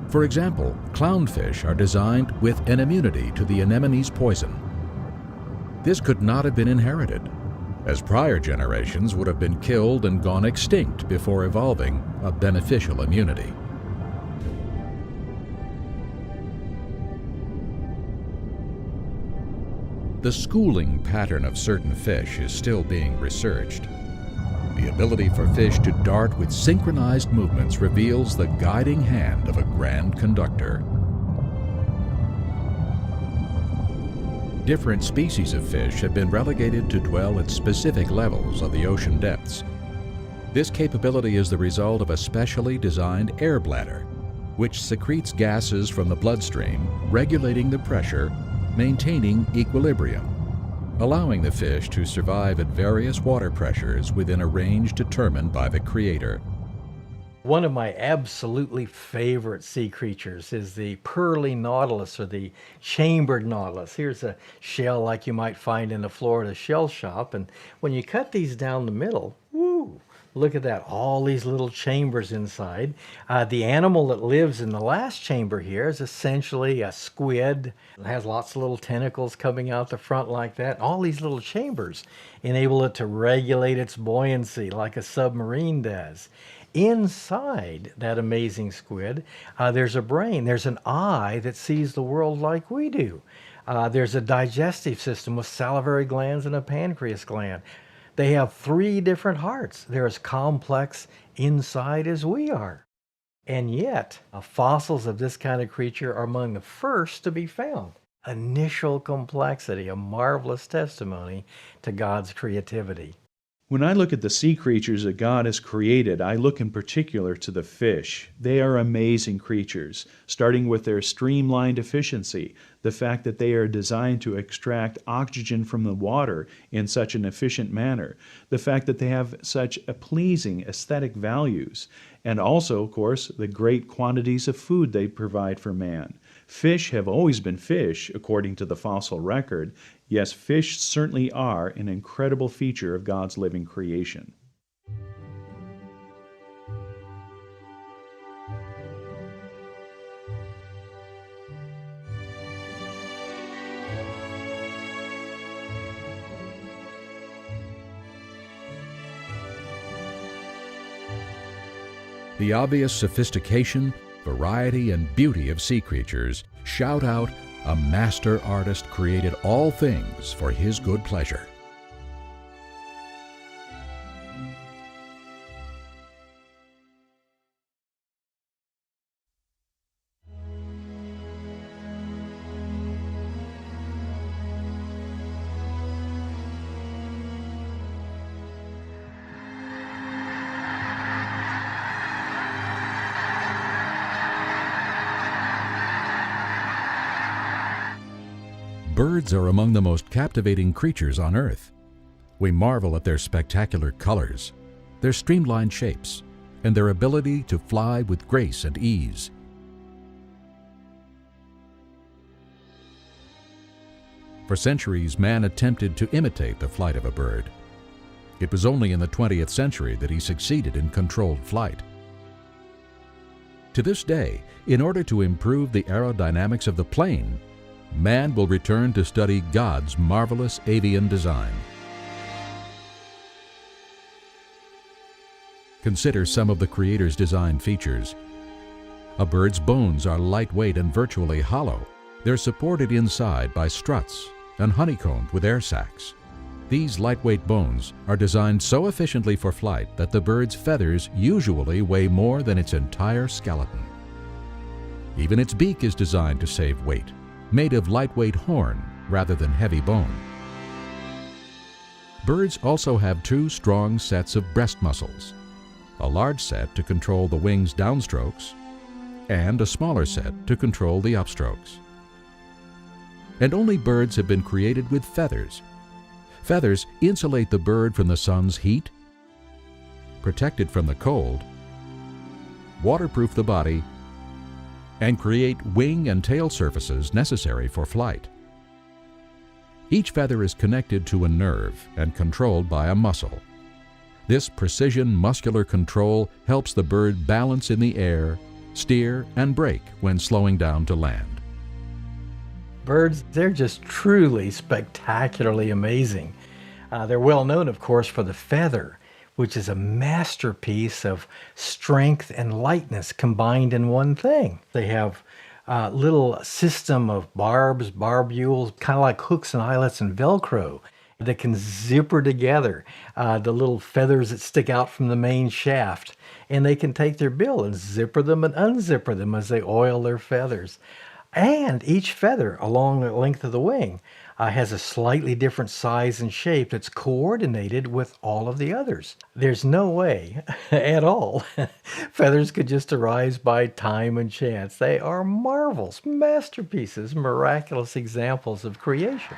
For example, clownfish are designed with an immunity to the anemone's poison. This could not have been inherited, as prior generations would have been killed and gone extinct before evolving a beneficial immunity. The schooling pattern of certain fish is still being researched. The ability for fish to dart with synchronized movements reveals the guiding hand of a grand conductor. Different species of fish have been relegated to dwell at specific levels of the ocean depths. This capability is the result of a specially designed air bladder, which secretes gases from the bloodstream, regulating the pressure, maintaining equilibrium, allowing the fish to survive at various water pressures within a range determined by the Creator. One of my absolutely favorite sea creatures is the pearly nautilus, or the chambered nautilus. Here's a shell like you might find in a Florida shell shop, and when you cut these down the middle, woo, look at that, all these little chambers inside. The animal that lives in the last chamber here is essentially a squid. It has lots of little tentacles coming out the front like that. All these little chambers enable it to regulate its buoyancy like a submarine does. Inside that amazing squid, there's a brain. There's an eye that sees the world like we do. There's a digestive system with salivary glands and a pancreas gland. They have 3 different hearts. They're as complex inside as we are. And yet, fossils of this kind of creature are among the first to be found. Initial complexity, a marvelous testimony to God's creativity. When I look at the sea creatures that God has created, I look in particular to the fish. They are amazing creatures, starting with their streamlined efficiency, the fact that they are designed to extract oxygen from the water in such an efficient manner, the fact that they have such pleasing aesthetic values, and also, of course, the great quantities of food they provide for man. Fish have always been fish, according to the fossil record. Yes, fish certainly are an incredible feature of God's living creation. The obvious sophistication, variety, and beauty of sea creatures shout out, a master artist created all things for his good pleasure. Birds are among the most captivating creatures on Earth. We marvel at their spectacular colors, their streamlined shapes, and their ability to fly with grace and ease. For centuries, man attempted to imitate the flight of a bird. It was only in the 20th century that he succeeded in controlled flight. To this day, in order to improve the aerodynamics of the plane, man will return to study God's marvelous avian design. Consider some of the Creator's design features. A bird's bones are lightweight and virtually hollow. They're supported inside by struts and honeycombed with air sacs. These lightweight bones are designed so efficiently for flight that the bird's feathers usually weigh more than its entire skeleton. Even its beak is designed to save weight, made of lightweight horn rather than heavy bone. Birds also have two strong sets of breast muscles, a large set to control the wing's downstrokes and a smaller set to control the upstrokes. And only birds have been created with feathers. Feathers insulate the bird from the sun's heat, protect it from the cold, waterproof the body, and create wing and tail surfaces necessary for flight. Each feather is connected to a nerve and controlled by a muscle. This precision muscular control helps the bird balance in the air, steer, and brake when slowing down to land. Birds, they're just truly spectacularly amazing. They're well known, of course, for the feather, which is a masterpiece of strength and lightness combined in one thing. They have a little system of barbules, kind of like hooks and eyelets and Velcro, that can zipper together the little feathers that stick out from the main shaft. And they can take their bill and zipper them and unzipper them as they oil their feathers. And each feather along the length of the wing has a slightly different size and shape that's coordinated with all of the others. There's no way at all feathers could just arise by time and chance. They are marvels, masterpieces, miraculous examples of creation.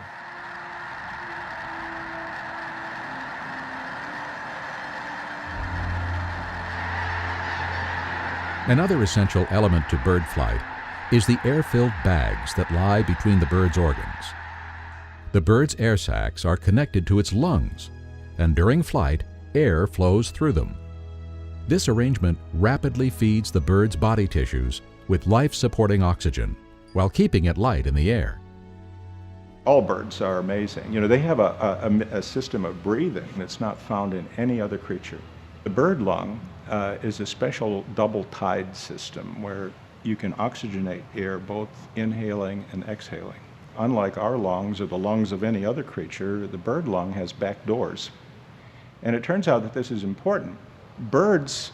Another essential element to bird flight is the air-filled bags that lie between the bird's organs. The bird's air sacs are connected to its lungs, and during flight, air flows through them. This arrangement rapidly feeds the bird's body tissues with life-supporting oxygen while keeping it light in the air. All birds are amazing. You know, they have a system of breathing that's not found in any other creature. The bird lung is a special double-tide system where you can oxygenate air both inhaling and exhaling. Unlike our lungs or the lungs of any other creature, the bird lung has back doors. And it turns out that this is important. Birds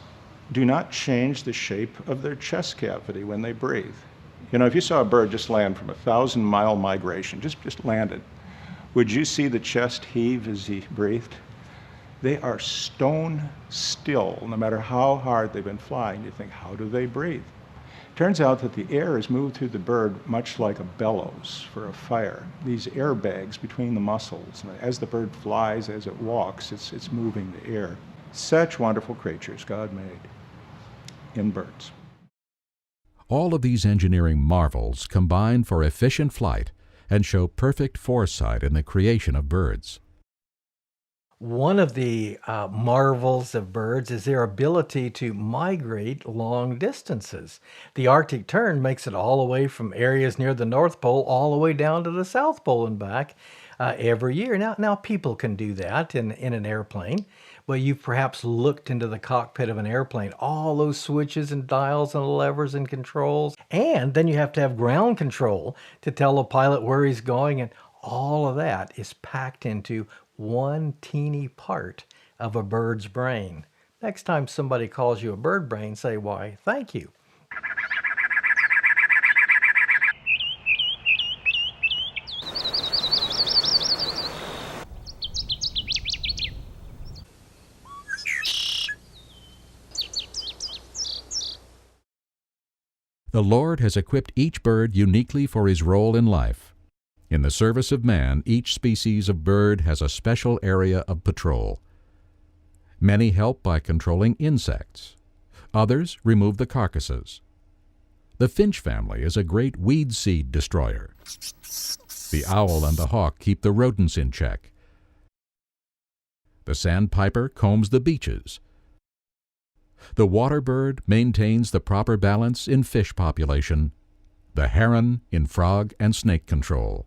do not change the shape of their chest cavity when they breathe. You know, if you saw a bird just land from a 1,000-mile migration, just landed, would you see the chest heave as he breathed? They are stone still, no matter how hard they've been flying. You think, how do they breathe? Turns out that the air is moved through the bird much like a bellows for a fire. These air bags between the muscles. And as the bird flies, as it walks, it's moving the air. Such wonderful creatures God made in birds. All of these engineering marvels combine for efficient flight and show perfect foresight in the creation of birds. One of the marvels of birds is their ability to migrate long distances. The Arctic tern makes it all the way from areas near the North Pole all the way down to the South Pole and back every year. Now people can do that in an airplane, but you've perhaps looked into the cockpit of an airplane, all those switches and dials and levers and controls. And then you have to have ground control to tell the pilot where he's going, and all of that is packed into one teeny part of a bird's brain. Next time somebody calls you a bird brain, say, why, thank you. The Lord has equipped each bird uniquely for his role in life. In the service of man, each species of bird has a special area of patrol. Many help by controlling insects. Others remove the carcasses. The finch family is a great weed seed destroyer. The owl and the hawk keep the rodents in check. The sandpiper combs the beaches. The water bird maintains the proper balance in fish population, the heron in frog and snake control.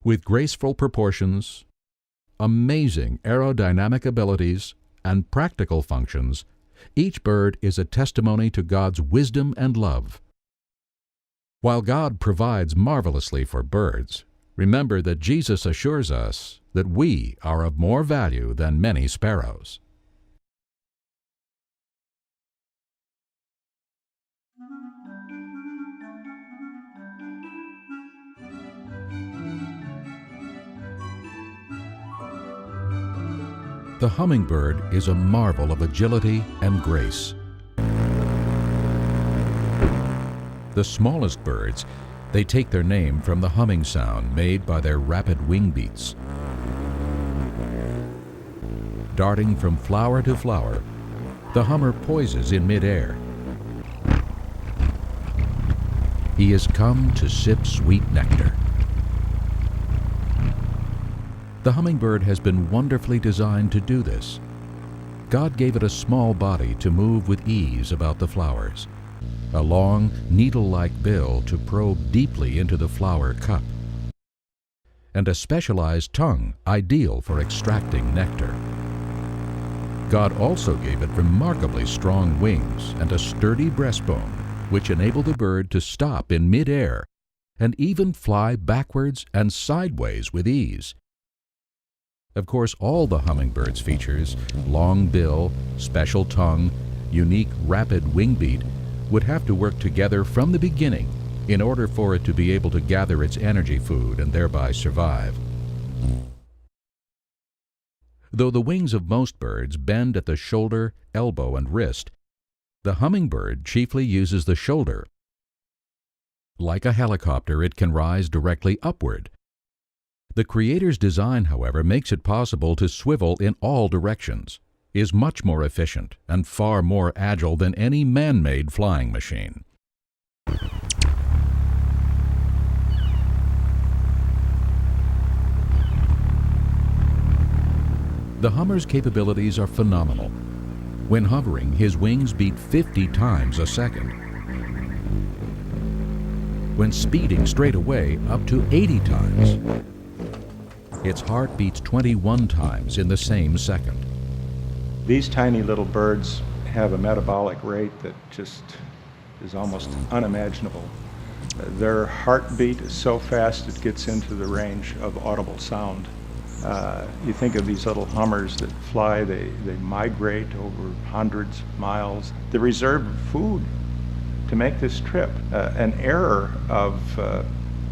With graceful proportions, amazing aerodynamic abilities, and practical functions, each bird is a testimony to God's wisdom and love. While God provides marvelously for birds, remember that Jesus assures us that we are of more value than many sparrows. The hummingbird is a marvel of agility and grace. The smallest birds, they take their name from the humming sound made by their rapid wing beats. Darting from flower to flower, the hummer poises in midair. He has come to sip sweet nectar. The hummingbird has been wonderfully designed to do this. God gave it a small body to move with ease about the flowers, a long, needle-like bill to probe deeply into the flower cup, and a specialized tongue ideal for extracting nectar. God also gave it remarkably strong wings and a sturdy breastbone, which enable the bird to stop in midair and even fly backwards and sideways with ease. Of course, all the hummingbird's features, long bill, special tongue, unique rapid wing beat, would have to work together from the beginning in order for it to be able to gather its energy food and thereby survive. Though the wings of most birds bend at the shoulder, elbow, and wrist, the hummingbird chiefly uses the shoulder. Like a helicopter, it can rise directly upward. The Creator's design, however, makes it possible to swivel in all directions, is much more efficient, and far more agile than any man-made flying machine. The hummer's capabilities are phenomenal. When hovering, his wings beat 50 times a second. When speeding straight away, up to 80 times. Its heart beats 21 times in the same second. These tiny little birds have a metabolic rate that just is almost unimaginable. Their heartbeat is so fast it gets into the range of audible sound. You think of these little hummers that fly, they migrate over hundreds of miles. They reserve food to make this trip. An error of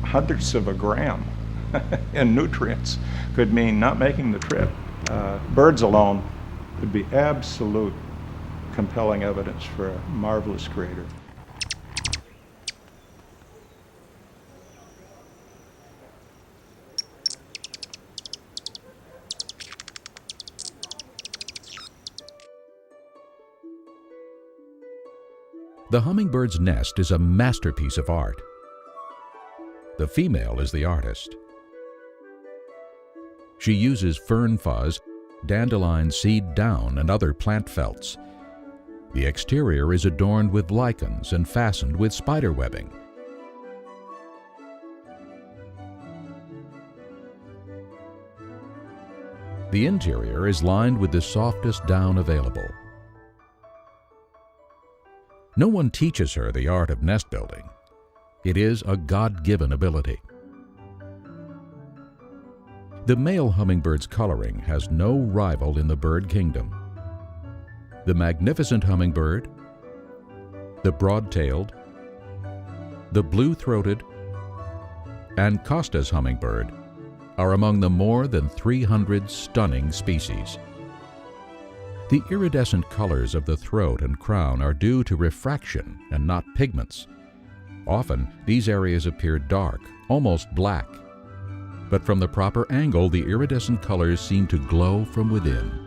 hundredths of a gram in nutrients could mean not making the trip. Birds alone would be absolute compelling evidence for a marvelous creator. The hummingbird's nest is a masterpiece of art. The female is the artist. She uses fern fuzz, dandelion seed down, and other plant felts. The exterior is adorned with lichens and fastened with spider webbing. The interior is lined with the softest down available. No one teaches her the art of nest building. It is a God-given ability. The male hummingbird's coloring has no rival in the bird kingdom. The magnificent hummingbird, the broad-tailed, the blue-throated, and Costa's hummingbird are among the more than 300 stunning species. The iridescent colors of the throat and crown are due to refraction and not pigments. Often, these areas appear dark, almost black. But from the proper angle, the iridescent colors seem to glow from within.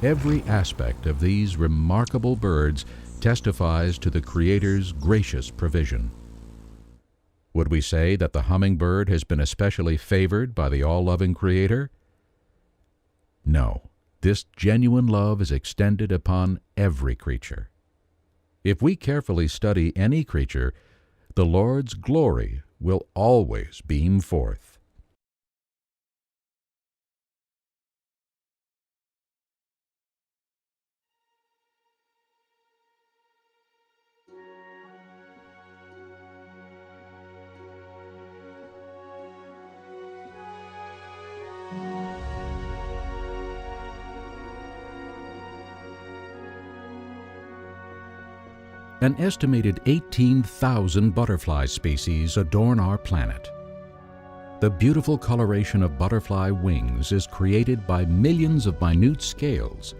Every aspect of these remarkable birds testifies to the Creator's gracious provision. Would we say that the hummingbird has been especially favored by the all-loving Creator? No, this genuine love is extended upon every creature. If we carefully study any creature, the Lord's glory will always beam forth. An estimated 18,000 butterfly species adorn our planet. The beautiful coloration of butterfly wings is created by millions of minute scales.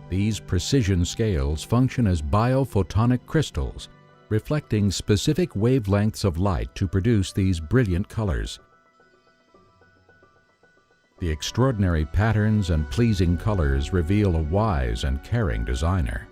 These precision scales function as biophotonic crystals, reflecting specific wavelengths of light to produce these brilliant colors. The extraordinary patterns and pleasing colors reveal a wise and caring designer.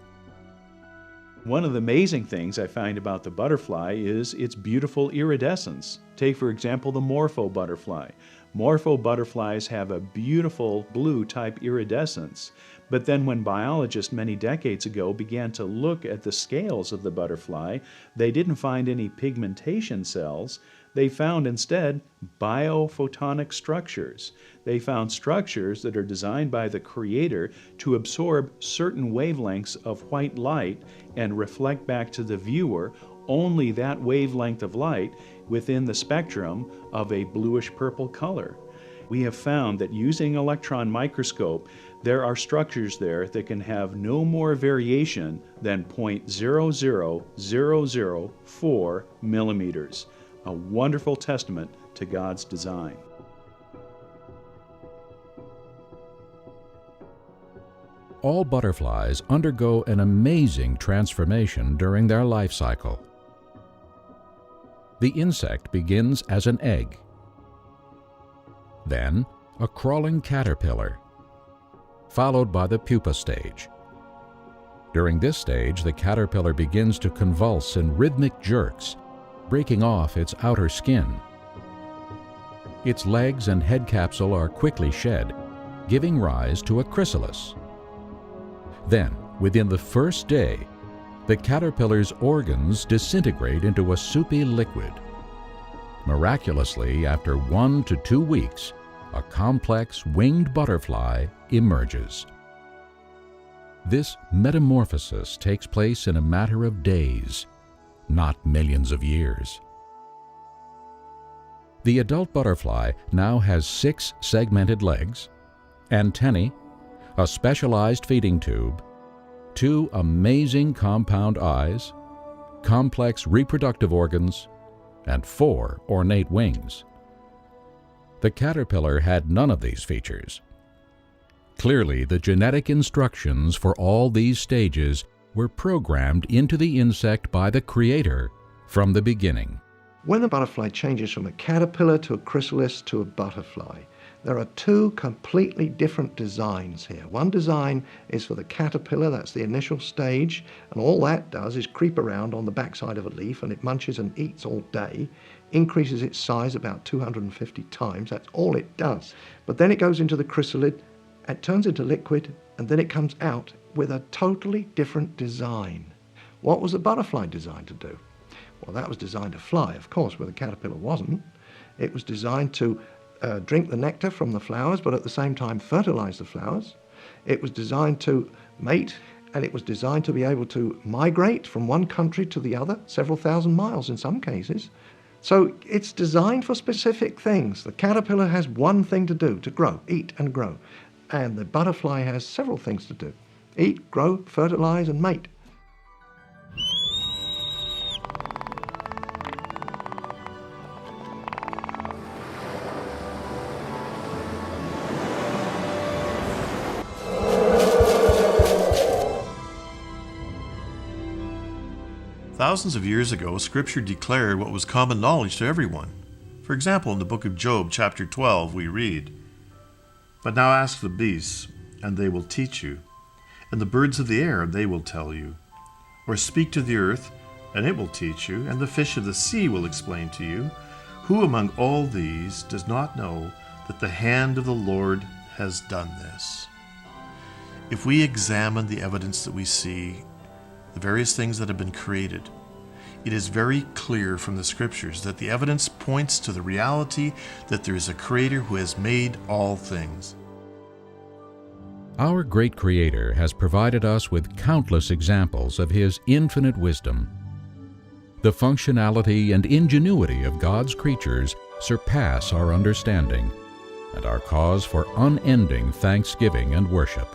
One of the amazing things I find about the butterfly is its beautiful iridescence. Take, for example, the morpho butterfly. Morpho butterflies have a beautiful blue-type iridescence, but then when biologists many decades ago began to look at the scales of the butterfly, they didn't find any pigmentation cells. They found instead biophotonic structures. They found structures that are designed by the Creator to absorb certain wavelengths of white light and reflect back to the viewer only that wavelength of light within the spectrum of a bluish-purple color. We have found that using electron microscope, there are structures there that can have no more variation than 0.00004 millimeters. A wonderful testament to God's design. All butterflies undergo an amazing transformation during their life cycle. The insect begins as an egg, then a crawling caterpillar, followed by the pupa stage. During this stage, the caterpillar begins to convulse in rhythmic jerks, breaking off its outer skin. Its legs and head capsule are quickly shed, giving rise to a chrysalis. Then, within the first day, the caterpillar's organs disintegrate into a soupy liquid. Miraculously, after 1 to 2 weeks, a complex winged butterfly emerges. This metamorphosis takes place in a matter of days, not millions of years. The adult butterfly now has 6 segmented legs, antennae, a specialized feeding tube, 2 amazing compound eyes, complex reproductive organs, and 4 ornate wings. The caterpillar had none of these features. Clearly, the genetic instructions for all these stages were programmed into the insect by the Creator from the beginning. When a butterfly changes from a caterpillar to a chrysalis to a butterfly, there are 2 completely different designs here. One design is for the caterpillar, that's the initial stage, and all that does is creep around on the backside of a leaf, and it munches and eats all day, increases its size about 250 times, that's all it does. But then it goes into the chrysalid, it turns into liquid, and then it comes out with a totally different design. What was the butterfly designed to do? Well, that was designed to fly, of course, where the caterpillar wasn't. It was designed to drink the nectar from the flowers, but at the same time fertilize the flowers. It was designed to mate, and it was designed to be able to migrate from one country to the other, several thousand miles in some cases. So it's designed for specific things. The caterpillar has one thing to do, to grow, eat and grow. And the butterfly has several things to do: eat, grow, fertilize, and mate. Thousands of years ago, Scripture declared what was common knowledge to everyone. For example, in the book of Job, chapter 12, we read, "But now ask the beasts, and they will teach you, and the birds of the air, and they will tell you. Or speak to the earth, and it will teach you, and the fish of the sea will explain to you. Who among all these does not know that the hand of the Lord has done this?" If we examine the evidence that we see, the various things that have been created, it is very clear from the Scriptures that the evidence points to the reality that there is a Creator who has made all things. Our great Creator has provided us with countless examples of His infinite wisdom. The functionality and ingenuity of God's creatures surpass our understanding and are cause for unending thanksgiving and worship.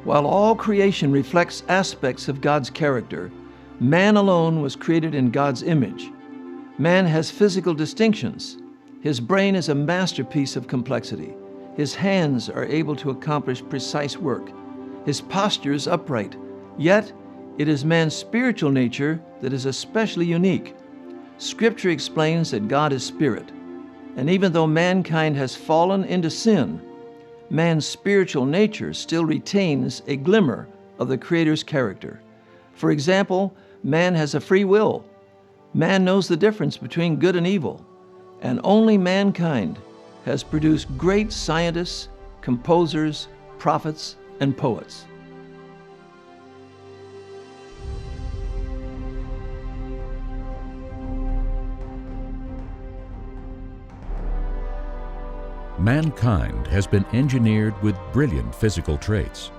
While all creation reflects aspects of God's character, man alone was created in God's image. Man has physical distinctions. His brain is a masterpiece of complexity. His hands are able to accomplish precise work. His posture is upright. Yet, it is man's spiritual nature that is especially unique. Scripture explains that God is spirit, and even though mankind has fallen into sin, man's spiritual nature still retains a glimmer of the Creator's character. For example, man has a free will. Man knows the difference between good and evil, and only mankind has produced great scientists, composers, prophets, and poets. Mankind has been engineered with brilliant physical traits.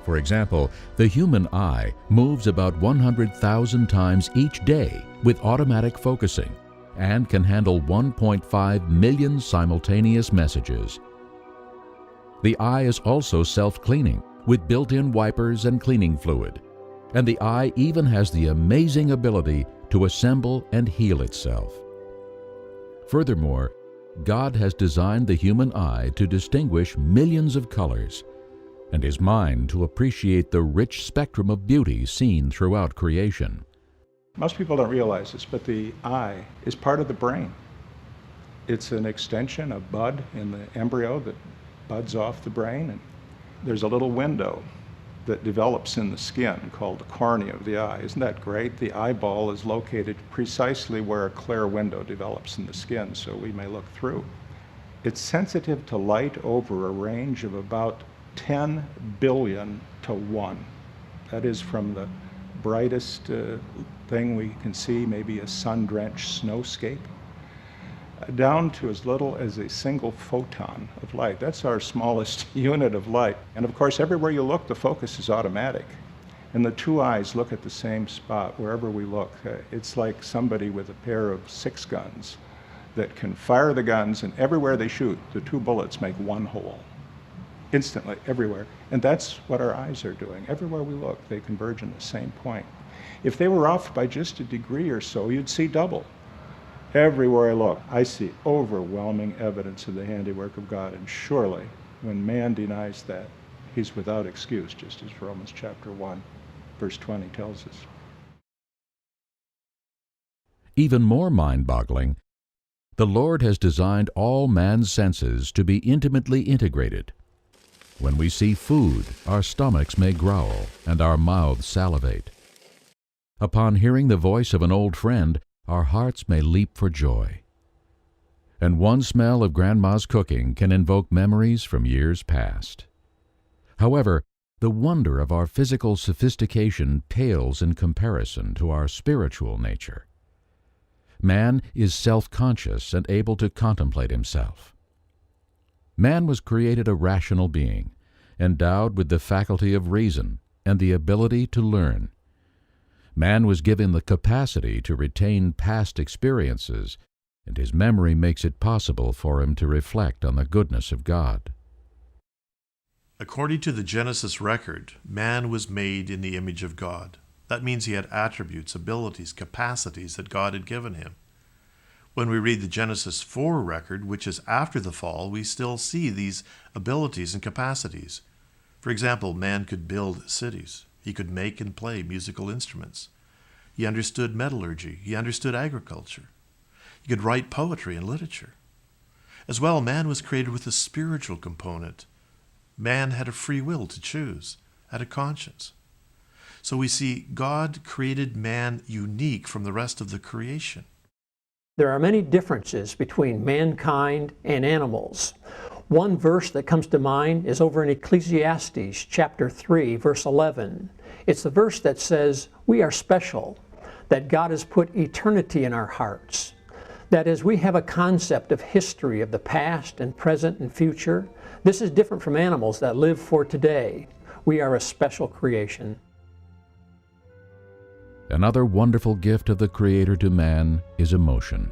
For example, the human eye moves about 100,000 times each day with automatic focusing and can handle 1.5 million simultaneous messages. The eye is also self-cleaning with built-in wipers and cleaning fluid, and the eye even has the amazing ability to assemble and heal itself. Furthermore, God has designed the human eye to distinguish millions of colors, and his mind to appreciate the rich spectrum of beauty seen throughout creation. Most people don't realize this, but the eye is part of the brain. It's an extension, a bud in the embryo that buds off the brain, and there's a little window that develops in the skin called the cornea of the eye. Isn't that great? The eyeball is located precisely where a clear window develops in the skin, so we may look through. It's sensitive to light over a range of about 10 billion to 1. That is from the brightest thing we can see, maybe a sun-drenched snowscape, down to as little as a single photon of light. That's our smallest unit of light. And of course, everywhere you look, the focus is automatic. And the two eyes look at the same spot wherever we look. It's like somebody with a pair of 6 guns that can fire the guns, and everywhere they shoot, the 2 bullets make 1 hole. Instantly, everywhere. And that's what our eyes are doing. Everywhere we look, they converge in the same point. If they were off by just a degree or so, you'd see double. Everywhere I look, I see overwhelming evidence of the handiwork of God, and surely, when man denies that, he's without excuse, just as Romans chapter 1, verse 20 tells us. Even more mind-boggling, the Lord has designed all man's senses to be intimately integrated. When we see food, our stomachs may growl and our mouths salivate. Upon hearing the voice of an old friend, our hearts may leap for joy. And one smell of Grandma's cooking can invoke memories from years past. However, the wonder of our physical sophistication pales in comparison to our spiritual nature. Man is self-conscious and able to contemplate himself. Man was created a rational being, endowed with the faculty of reason and the ability to learn. Man was given the capacity to retain past experiences, and his memory makes it possible for him to reflect on the goodness of God. According to the Genesis record, man was made in the image of God. That means he had attributes, abilities, capacities that God had given him. When we read the Genesis 4 record, which is after the fall, we still see these abilities and capacities. For example, man could build cities. He could make and play musical instruments. He understood metallurgy. He understood agriculture. He could write poetry and literature. As well, man was created with a spiritual component. Man had a free will to choose, had a conscience. So we see God created man unique from the rest of the creation. There are many differences between mankind and animals. One verse that comes to mind is over in Ecclesiastes chapter 3, verse 11. It's the verse that says, we are special, that God has put eternity in our hearts. That is, we have a concept of history of the past and present and future. This is different from animals that live for today. We are a special creation. Another wonderful gift of the Creator to man is emotion.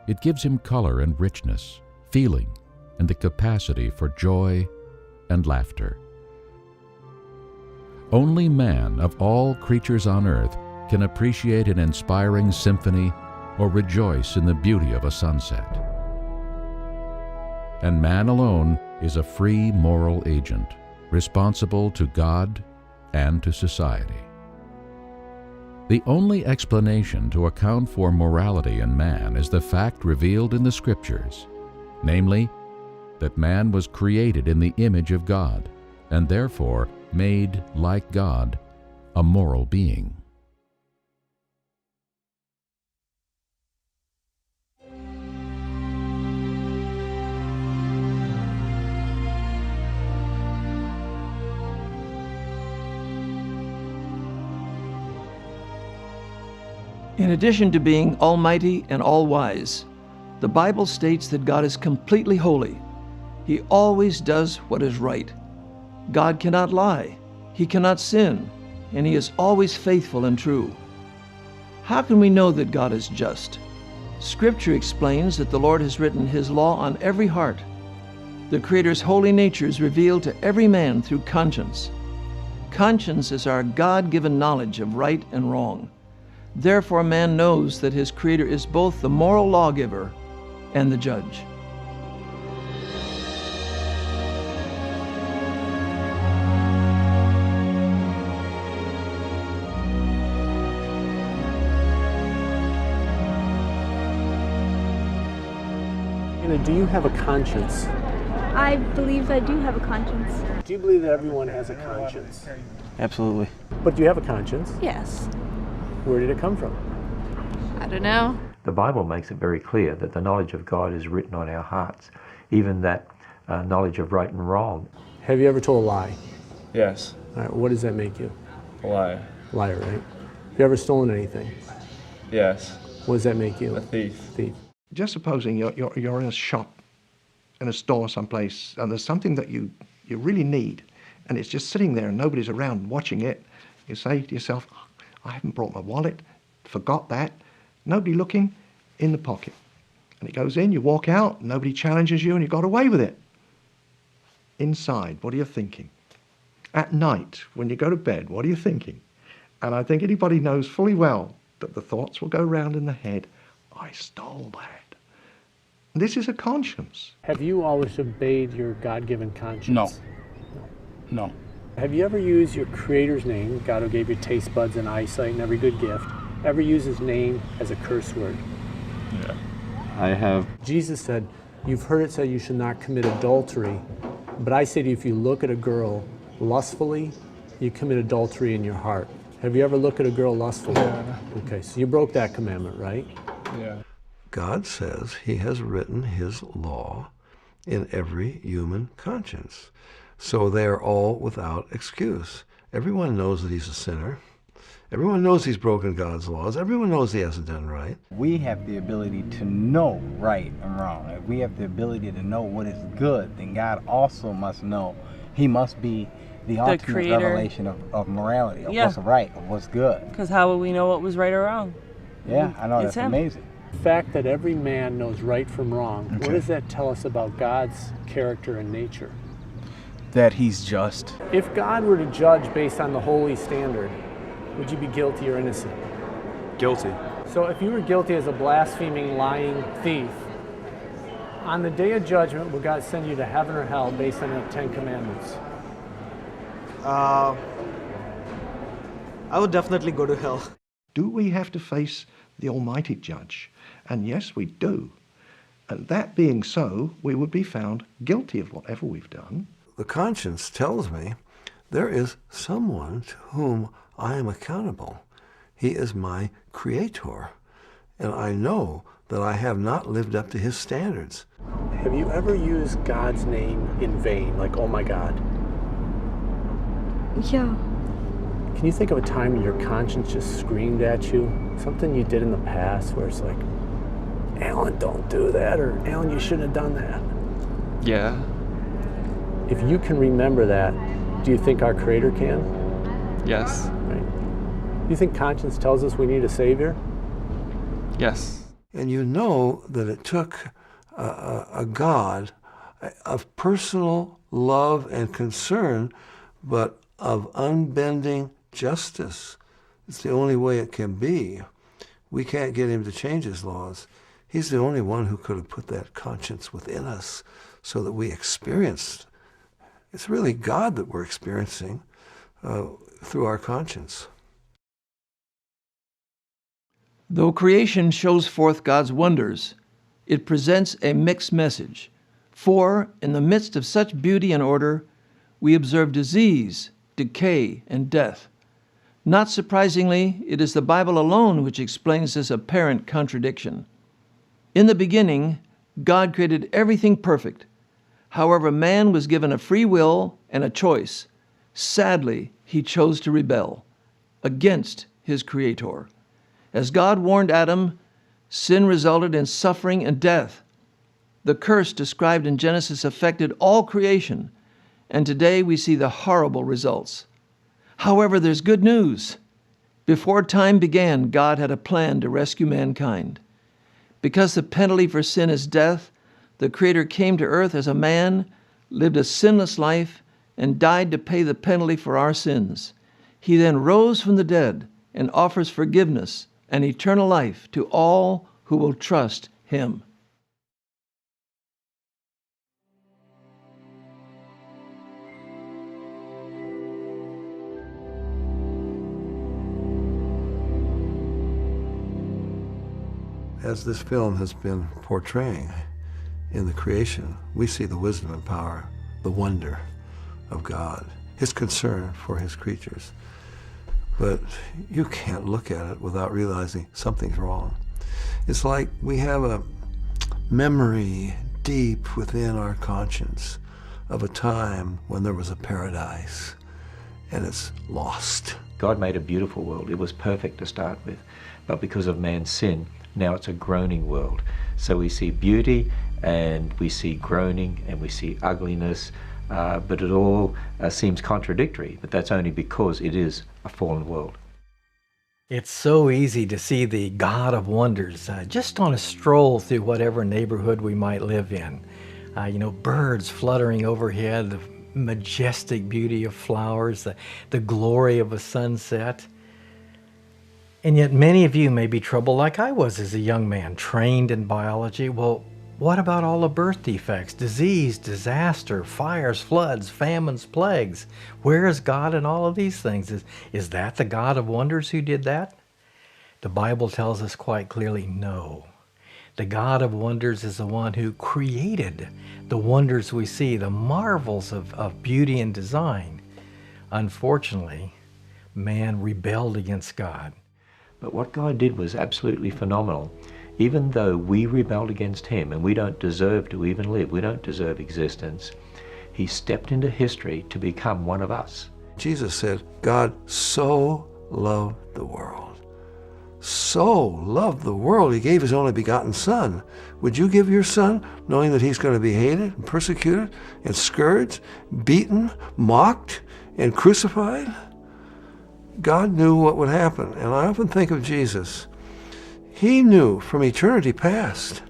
It gives him color and richness, feeling, and the capacity for joy and laughter. Only man, of all creatures on earth, can appreciate an inspiring symphony or rejoice in the beauty of a sunset. And man alone is a free moral agent, responsible to God and to society. The only explanation to account for morality in man is the fact revealed in the Scriptures, namely, that man was created in the image of God, and therefore made, like God, a moral being. In addition to being almighty and all-wise, the Bible states that God is completely holy. He always does what is right. God cannot lie, He cannot sin, and He is always faithful and true. How can we know that God is just? Scripture explains that the Lord has written His law on every heart. The Creator's holy nature is revealed to every man through conscience. Conscience is our God-given knowledge of right and wrong. Therefore, man knows that his Creator is both the moral lawgiver and the judge. Do you have a conscience? I believe I do have a conscience. Do you believe that everyone has a conscience? Absolutely. But do you have a conscience? Yes. Where did it come from? I don't know. The Bible makes it very clear that the knowledge of God is written on our hearts, even that knowledge of right and wrong. Have you ever told a lie? Yes. All right, what does that make you? A liar. Liar, right? Have you ever stolen anything? Yes. What does that make you? A thief. Thief. Just supposing you're in a shop, in a store someplace, and there's something that you really need, and it's just sitting there and nobody's around watching it. You say to yourself, I haven't brought my wallet, forgot that, nobody looking, in the pocket. And it goes in, you walk out, nobody challenges you, and you got away with it. Inside, what are you thinking? At night, when you go to bed, what are you thinking? And I think anybody knows fully well that the thoughts will go round in the head, I stole that. This is a conscience. Have you always obeyed your God-given conscience? No. Have you ever used your Creator's name, God who gave you taste buds and eyesight and every good gift, ever used His name as a curse word? Yeah. I have. Jesus said, you've heard it said you should not commit adultery. But I say to you, if you look at a girl lustfully, you commit adultery in your heart. Have you ever looked at a girl lustfully? Yeah. Okay, so you broke that commandment, right? Yeah. God says he has written his law in every human conscience. So they are all without excuse. Everyone knows that he's a sinner. Everyone knows he's broken God's laws. Everyone knows he hasn't done right. We have the ability to know right and wrong. If we have the ability to know what is good, then God also must know. He must be the ultimate creator. revelation of morality, of what's right, of what's good. Because how would we know what was right or wrong? Yeah, I know, It's that's him. amazing. The fact that every man knows right from wrong, what does that tell us about God's character and nature? That he's just. If God were to judge based on the holy standard, would you be guilty or innocent? Guilty. So if you were guilty as a blaspheming, lying thief, on the day of judgment, will God send you to heaven or hell based on the 10 Commandments? I would definitely go to hell. Do we have to face the Almighty Judge? And yes, we do. And that being so, we would be found guilty of whatever we've done. The conscience tells me there is someone to whom I am accountable. He is my creator, and I know that I have not lived up to his standards. Have you ever used God's name in vain, like, oh my God? Yeah. Can you think of a time when your conscience just screamed at you? Something you did in the past where it's like, Alan, don't do that, or Alan, you shouldn't have done that. Yeah. If you can remember that, do you think our Creator can? Yes. Right. Do you think conscience tells us we need a Savior? Yes. And you know that it took a God of personal love and concern, but of unbending justice. It's the only way it can be. We can't get him to change his laws. He's the only one who could have put that conscience within us so that we experienced. It's really God that we're experiencing through our conscience. Though creation shows forth God's wonders, it presents a mixed message. For, in the midst of such beauty and order, we observe disease, decay, and death. Not surprisingly, it is the Bible alone which explains this apparent contradiction. In the beginning, God created everything perfect. However, man was given a free will and a choice. Sadly, he chose to rebel against his Creator. As God warned Adam, sin resulted in suffering and death. The curse described in Genesis affected all creation, and today we see the horrible results. However, there's good news. Before time began, God had a plan to rescue mankind. Because the penalty for sin is death, the Creator came to earth as a man, lived a sinless life, and died to pay the penalty for our sins. He then rose from the dead and offers forgiveness and eternal life to all who will trust him. As this film has been portraying in the creation, we see the wisdom and power, the wonder of God, his concern for his creatures. But you can't look at it without realizing something's wrong. It's like we have a memory deep within our conscience of a time when there was a paradise, and it's lost. God made a beautiful world. It was perfect to start with. But because of man's sin, now it's a groaning world. So we see beauty, and we see groaning, and we see ugliness, but it all seems contradictory. But that's only because it is a fallen world. It's so easy to see the God of wonders just on a stroll through whatever neighborhood we might live in. Birds fluttering overhead, the majestic beauty of flowers, the glory of a sunset. And yet many of you may be troubled like I was as a young man, trained in biology. Well, what about all the birth defects, disease, disaster, fires, floods, famines, plagues? Where is God in all of these things? Is that the God of wonders who did that? The Bible tells us quite clearly, no. The God of wonders is the one who created the wonders we see, the marvels of beauty and design. Unfortunately, man rebelled against God. But what God did was absolutely phenomenal. Even though we rebelled against him and we don't deserve to even live, we don't deserve existence, he stepped into history to become one of us. Jesus said, God so loved the world. So loved the world, he gave his only begotten Son. Would you give your son knowing that he's going to be hated and persecuted and scourged, beaten, mocked, and crucified? God knew what would happen, and I often think of Jesus. He knew from eternity past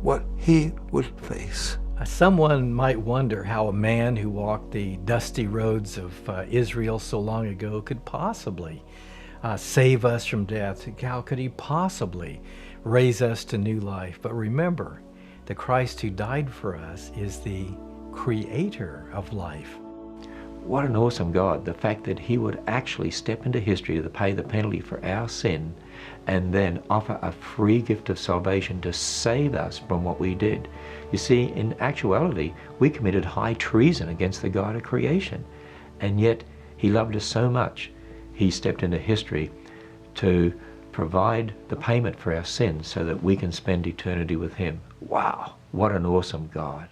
what he would face. Someone might wonder how a man who walked the dusty roads of Israel so long ago could possibly save us from death. How could he possibly raise us to new life? But remember, the Christ who died for us is the creator of life. What an awesome God, the fact that he would actually step into history to pay the penalty for our sin and then offer a free gift of salvation to save us from what we did. You see, in actuality, we committed high treason against the God of creation, and yet he loved us so much, he stepped into history to provide the payment for our sins so that we can spend eternity with him. Wow, what an awesome God.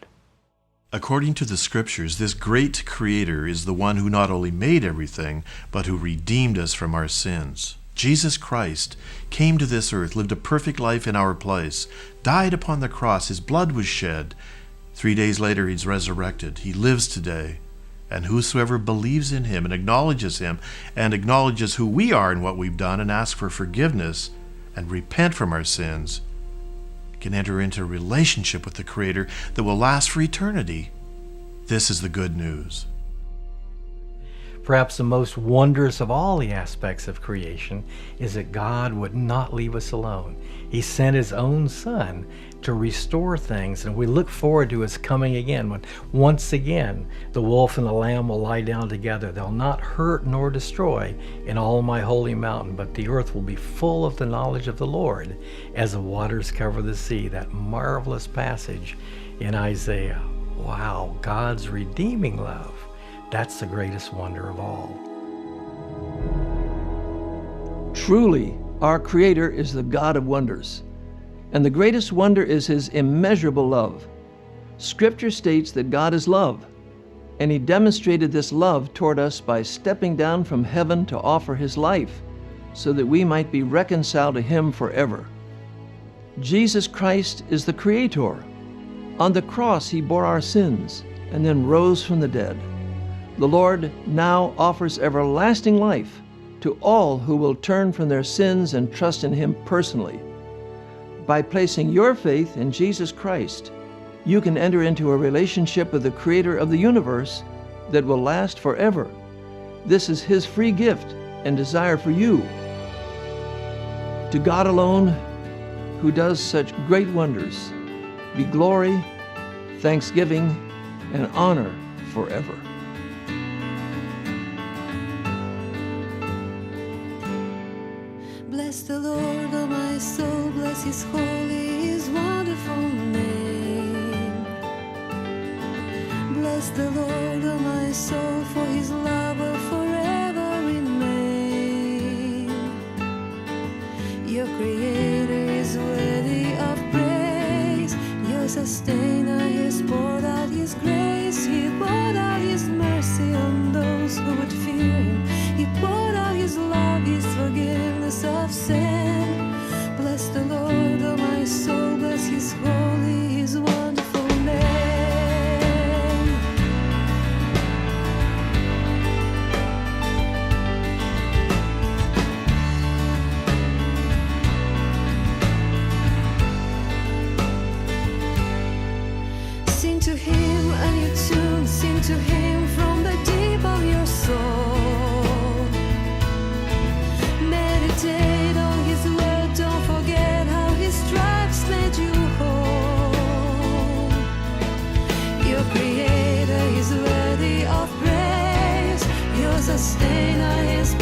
According to the scriptures, this great creator is the one who not only made everything, but who redeemed us from our sins. Jesus Christ came to this earth, lived a perfect life in our place, died upon the cross, his blood was shed. 3 days later, he's resurrected. He lives today. And whosoever believes in him and acknowledges him and acknowledges who we are and what we've done and asks for forgiveness and repent from our sins can enter into a relationship with the Creator that will last for eternity. This is the good news. Perhaps the most wondrous of all the aspects of creation is that God would not leave us alone. He sent his own Son to restore things, and we look forward to his coming again, when once again the wolf and the lamb will lie down together. They'll not hurt nor destroy in all my holy mountain, but the earth will be full of the knowledge of the Lord as the waters cover the sea. That marvelous passage in Isaiah. Wow, God's redeeming love. That's the greatest wonder of all. Truly, our Creator is the God of wonders, and the greatest wonder is his immeasurable love. Scripture states that God is love, and he demonstrated this love toward us by stepping down from heaven to offer his life so that we might be reconciled to him forever. Jesus Christ is the Creator. On the cross, he bore our sins and then rose from the dead. The Lord now offers everlasting life to all who will turn from their sins and trust in him personally. By placing your faith in Jesus Christ, you can enter into a relationship with the Creator of the universe that will last forever. This is his free gift and desire for you. To God alone, who does such great wonders, be glory, thanksgiving, and honor forever. Bless the Lord, O my soul, bless his holy, his wonderful name. Bless the Lord, O my soul, for his love will forever remain. Your Creator is worthy of praise. Your Sustainer has poured out his grace. He poured out his mercy on those who would fear him. He poured out his love, his forgiveness of sin. Bless the Lord, O my soul, bless his holy, his wonderful name. Sing to him a new tune, sing to him from the deep of your soul. Meditate on his word, don't forget how his stripes made you whole. Your Creator is worthy of praise. Your Sustainer is